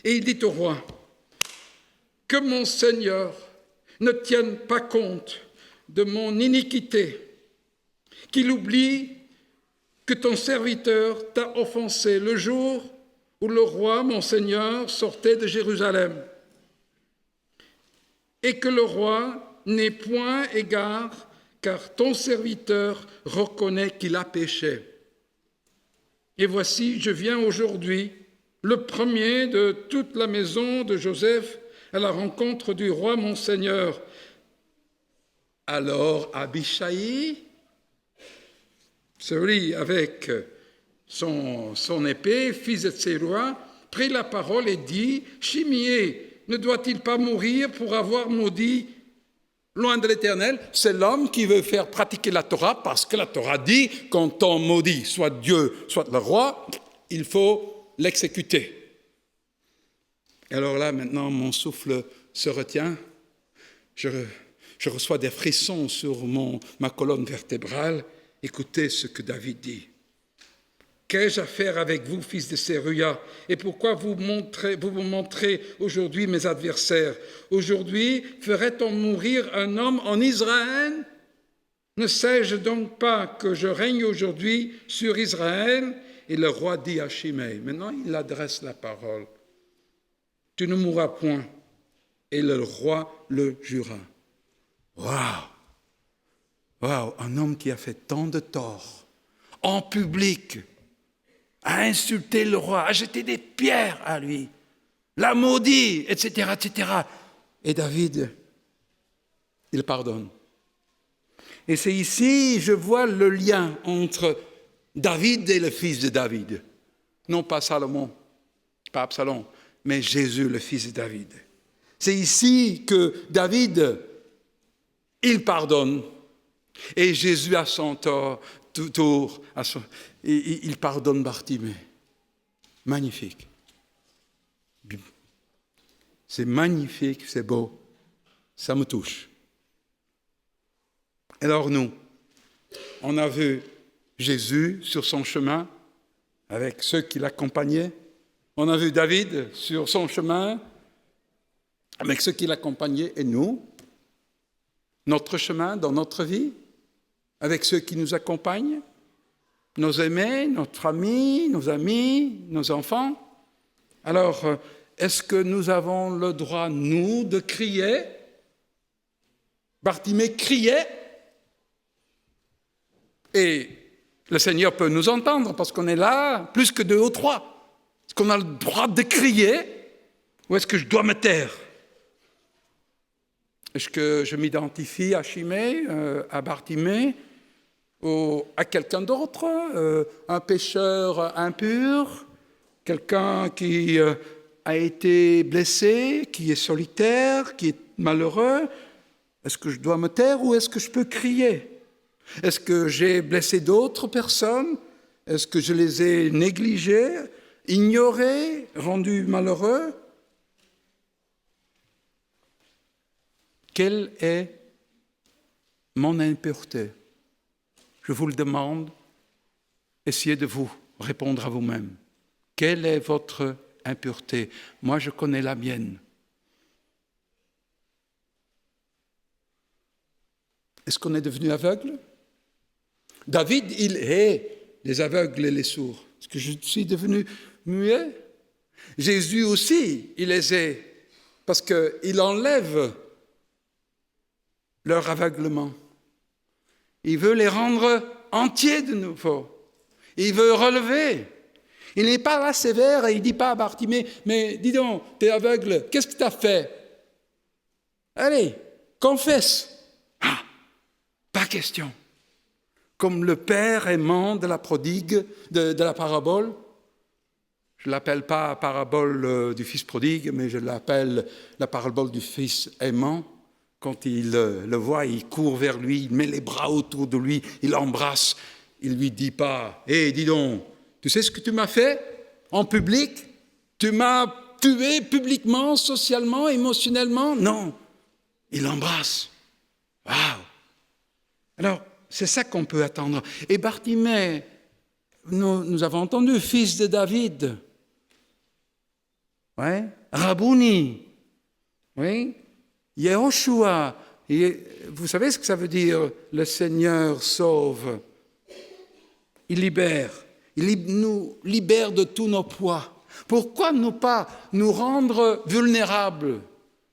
Et il dit au roi, « Que mon Seigneur ne tienne pas compte de mon iniquité, qu'il oublie que ton serviteur t'a offensé le jour où le roi, mon Seigneur, sortait de Jérusalem, et que le roi n'ait point égard, car ton serviteur reconnaît qu'il a péché. Et voici, je viens aujourd'hui, le premier de toute la maison de Joseph, à la rencontre du roi, mon Seigneur. » Alors Abishai, celui avec son épée, fils de Tséroua, prit la parole et dit, « Shimei, ne doit-il pas mourir pour avoir maudit loin de l'Éternel ?» C'est l'homme qui veut faire pratiquer la Torah, parce que la Torah dit, quand on maudit soit Dieu, soit le roi, il faut l'exécuter. Alors là, maintenant, mon souffle se retient. Je reçois des frissons sur ma colonne vertébrale. Écoutez ce que David dit. « Qu'ai-je à faire avec vous, fils de Séruya, et pourquoi vous vous montrez aujourd'hui mes adversaires? Aujourd'hui, ferait-on mourir un homme en Israël? Ne sais-je donc pas que je règne aujourd'hui sur Israël ?» Et le roi dit à Shimei, maintenant il adresse la parole, « Tu ne mourras point. » Et le roi le jura. Waouh! Waouh! Un homme qui a fait tant de tort, en public, a insulté le roi, a jeté des pierres à lui, l'a maudit, etc., etc. Et David, il pardonne. Et c'est ici, je vois le lien entre David et le fils de David. Non pas Salomon, pas Absalom, mais Jésus, le fils de David. C'est ici que David, il pardonne. Et Jésus, à son tour, il pardonne Bartimée. Magnifique. C'est magnifique, c'est beau. Ça me touche. Alors nous, on a vu Jésus sur son chemin avec ceux qui l'accompagnaient. On a vu David sur son chemin avec ceux qui l'accompagnaient. Et nous, notre chemin dans notre vie, avec ceux qui nous accompagnent, nos aimés, notre ami, nos amis, nos enfants. Alors, est-ce que nous avons le droit, nous, de crier? Bartimée criait, et le Seigneur peut nous entendre parce qu'on est là, plus que 2 ou 3. Est-ce qu'on a le droit de crier ou est-ce que je dois me taire? Est-ce que je m'identifie à Shimei, à Bartimée, ou à quelqu'un d'autre, un pécheur impur, quelqu'un qui a été blessé, qui est solitaire, qui est malheureux? Est-ce que je dois me taire ou est-ce que je peux crier? Est-ce que j'ai blessé d'autres personnes? Est-ce que je les ai négligés, ignorés, rendus malheureux? Quelle est mon impureté? Je vous le demande, essayez de vous répondre à vous-même. Quelle est votre impureté? Moi, je connais la mienne. Est-ce qu'on est devenu aveugle? David, il hait les aveugles et les sourds. Est-ce que je suis devenu muet? Jésus aussi, il les hait parce qu'il enlève leur aveuglement. Il veut les rendre entiers de nouveau. Il veut relever. Il n'est pas là sévère et il ne dit pas à Bartimée, mais dis donc, t'es aveugle, qu'est-ce que tu as fait? Allez, confesse. Ah, pas question. Comme le père aimant de la prodigue, de la parabole. Je ne l'appelle pas parabole du fils prodigue, mais je l'appelle la parabole du fils aimant. Quand il le voit, il court vers lui, il met les bras autour de lui, il l'embrasse. Il ne lui dit pas « Hé, dis donc, tu sais ce que tu m'as fait en public? Tu m'as tué publiquement, socialement, émotionnellement ?» Non, il l'embrasse. Waouh! Alors, c'est ça qu'on peut attendre. Et Bartimée, nous avons entendu, fils de David. Ouais. Rabouni. Oui. Yehoshua. Vous savez ce que ça veut dire, le Seigneur sauve? Il libère. Il nous libère de tous nos poids. Pourquoi ne pas nous rendre vulnérables?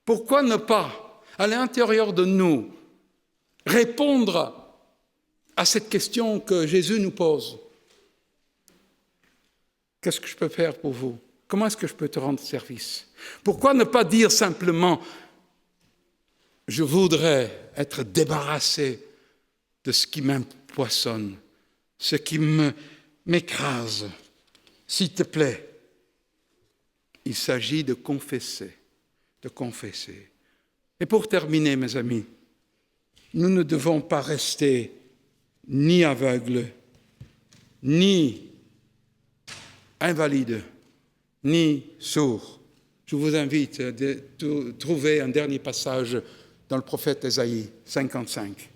Pourquoi ne pas, à l'intérieur de nous, répondre à cette question que Jésus nous pose? Qu'est-ce que je peux faire pour vous? Comment est-ce que je peux te rendre service? Pourquoi ne pas dire simplement « Je voudrais être débarrassé de ce qui m'empoisonne, ce qui m'écrase. S'il te plaît. » Il s'agit de confesser, de confesser. Et pour terminer, mes amis, nous ne devons pas rester ni aveugles, ni invalides, ni sourds. Je vous invite à trouver un dernier passage dans le prophète Ésaïe 55.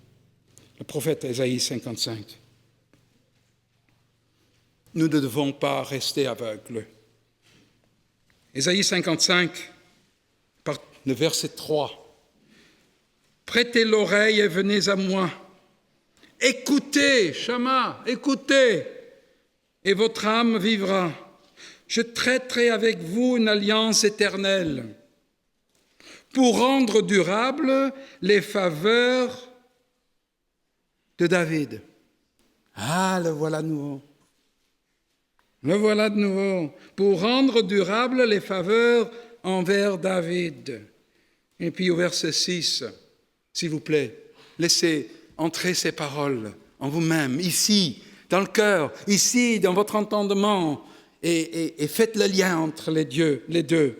Le prophète Ésaïe 55. Nous ne devons pas rester aveugles. Ésaïe 55, le verset 3. « Prêtez l'oreille et venez à moi. Écoutez, Shama, écoutez, et votre âme vivra. Je traiterai avec vous une alliance éternelle pour rendre durables les faveurs de David. » Ah, le voilà de nouveau. Le voilà de nouveau. Pour rendre durables les faveurs envers David. Et puis au verset 6, s'il vous plaît, laissez entrer ces paroles en vous-même, ici, dans le cœur, ici, dans votre entendement, et faites le lien entre les deux.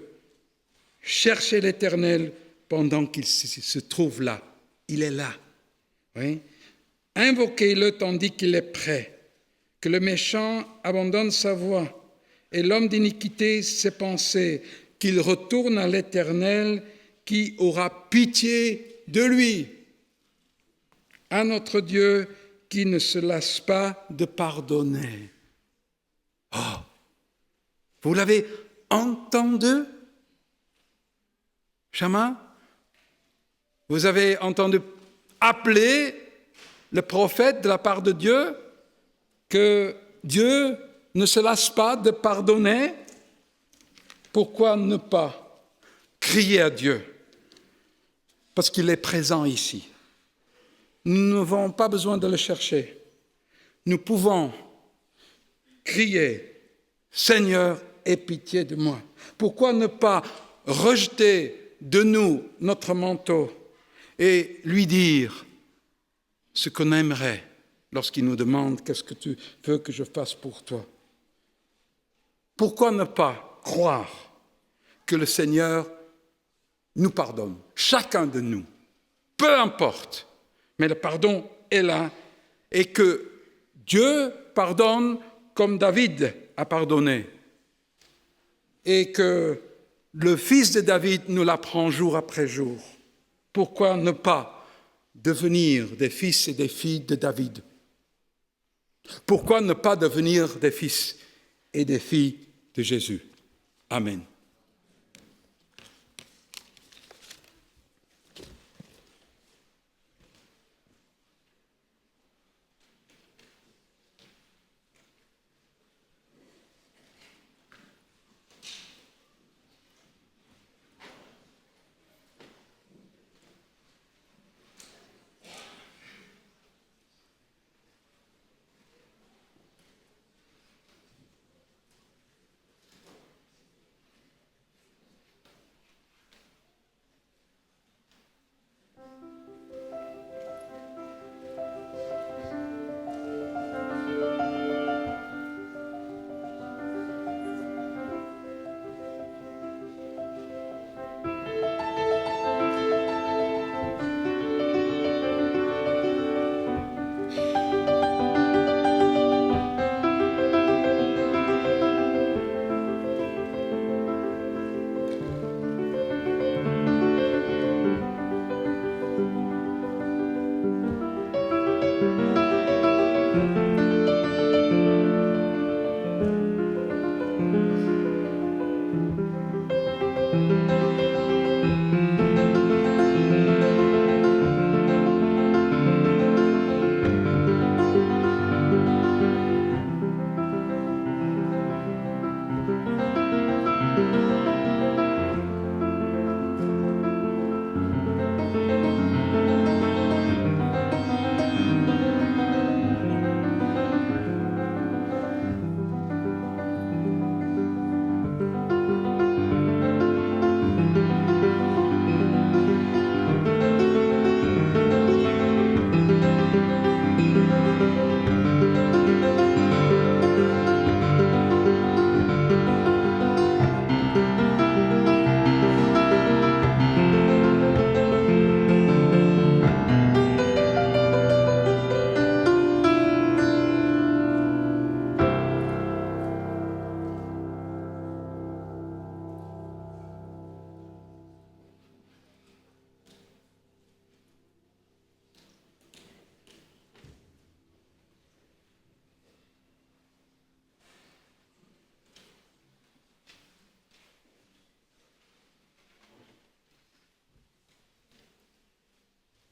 Cherchez l'Éternel pendant qu'il se trouve là. Il est là. Oui. Invoquez-le tandis qu'il est prêt. Que le méchant abandonne sa voie et l'homme d'iniquité ses pensées, qu'il retourne à l'Éternel qui aura pitié de lui. À notre Dieu qui ne se lasse pas de pardonner. Oh, vous l'avez entendu, Shama? Vous avez entendu appeler le prophète de la part de Dieu, que Dieu ne se lasse pas de pardonner? Pourquoi ne pas crier à Dieu? Parce qu'il est présent ici. Nous n'avons pas besoin de le chercher. Nous pouvons crier « Seigneur, aie pitié de moi ». Pourquoi ne pas rejeter de nous notre manteau et lui dire ce qu'on aimerait lorsqu'il nous demande « Qu'est-ce que tu veux que je fasse pour toi ?» Pourquoi ne pas croire que le Seigneur nous pardonne, chacun de nous, peu importe, mais le pardon est là, et que Dieu pardonne comme David a pardonné, et que le fils de David nous l'apprend jour après jour. Pourquoi ne pas devenir des fils et des filles de David? Pourquoi ne pas devenir des fils et des filles de Jésus? Amen.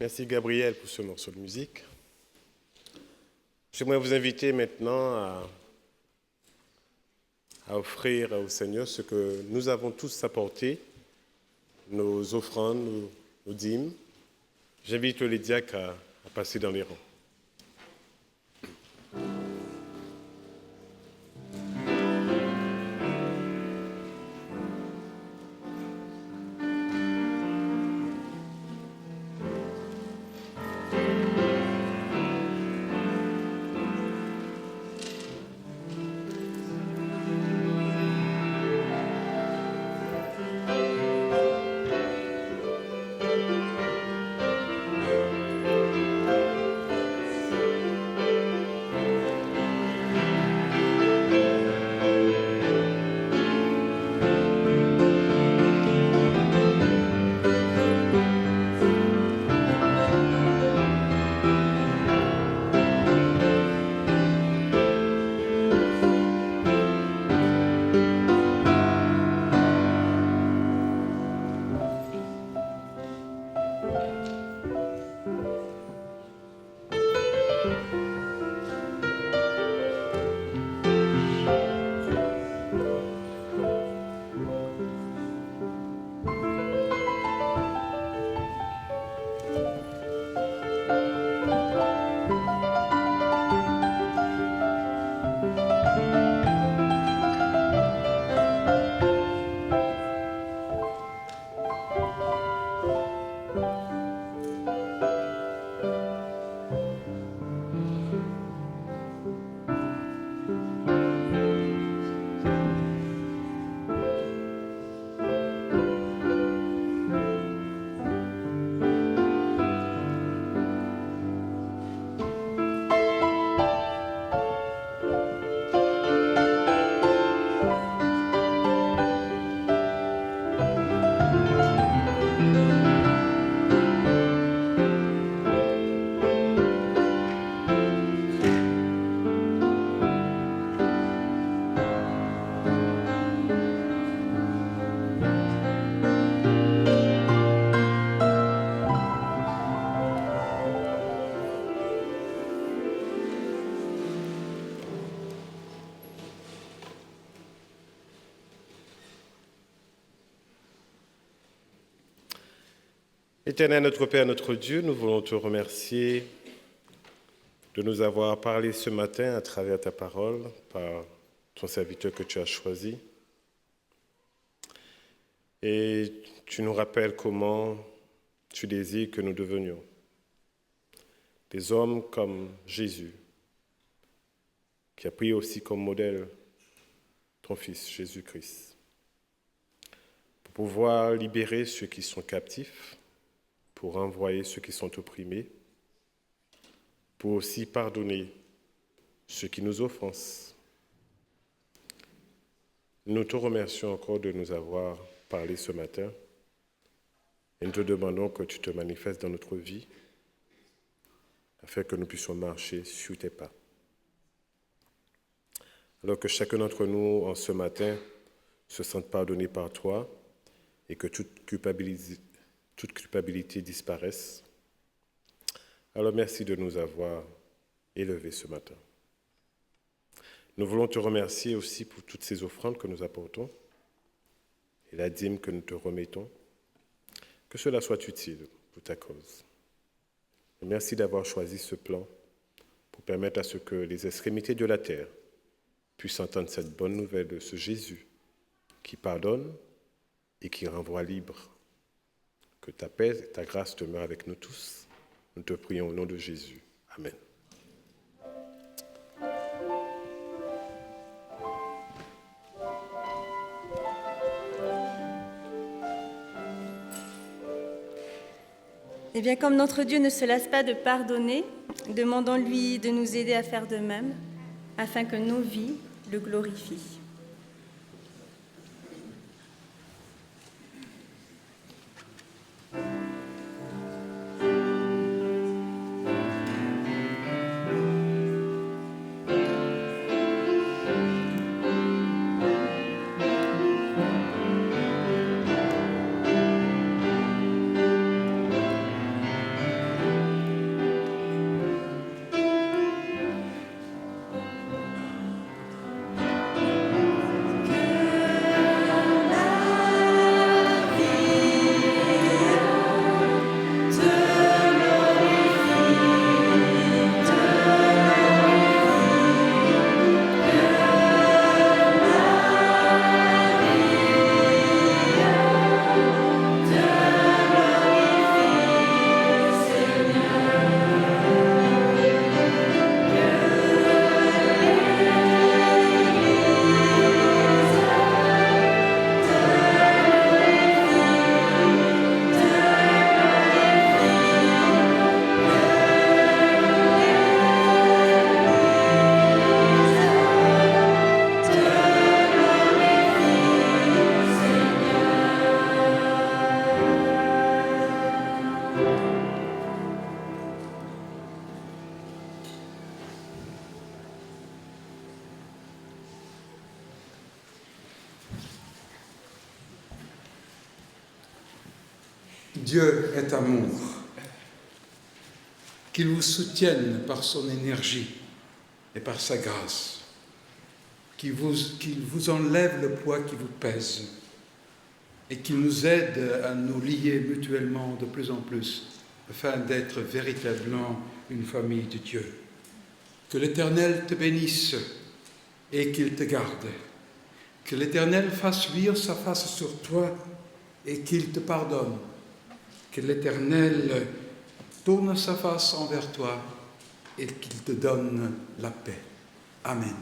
Merci Gabriel pour ce morceau de musique. J'aimerais vous inviter maintenant à offrir au Seigneur ce que nous avons tous apporté, nos offrandes, nos dîmes. J'invite les diacres à passer dans les rangs. Éternel notre Père, notre Dieu, nous voulons te remercier de nous avoir parlé ce matin à travers ta parole par ton serviteur que tu as choisi. Et tu nous rappelles comment tu désires que nous devenions des hommes comme Jésus, qui a pris aussi comme modèle ton Fils Jésus-Christ, pour pouvoir libérer ceux qui sont captifs, pour envoyer ceux qui sont opprimés, pour aussi pardonner ceux qui nous offensent. Nous te remercions encore de nous avoir parlé ce matin et nous te demandons que tu te manifestes dans notre vie afin que nous puissions marcher sur tes pas. Alors que chacun d'entre nous, en ce matin, se sente pardonné par toi, et que toute culpabilité disparaisse. Alors merci de nous avoir élevés ce matin. Nous voulons te remercier aussi pour toutes ces offrandes que nous apportons et la dîme que nous te remettons. Que cela soit utile pour ta cause. Et merci d'avoir choisi ce plan pour permettre à ce que les extrémités de la terre puissent entendre cette bonne nouvelle de ce Jésus qui pardonne et qui renvoie libre. Que ta paix et ta grâce demeurent avec nous tous. Nous te prions au nom de Jésus. Amen. Eh bien, comme notre Dieu ne se lasse pas de pardonner, demandons-lui de nous aider à faire de même, afin que nos vies le glorifient. Dieu est amour. Qu'il vous soutienne par son énergie et par sa grâce. Qu'il vous enlève le poids qui vous pèse et qu'il nous aide à nous lier mutuellement de plus en plus afin d'être véritablement une famille de Dieu. Que l'Éternel te bénisse et qu'il te garde. Que l'Éternel fasse luire sa face sur toi et qu'il te pardonne. Que l'Éternel tourne sa face envers toi et qu'il te donne la paix. Amen.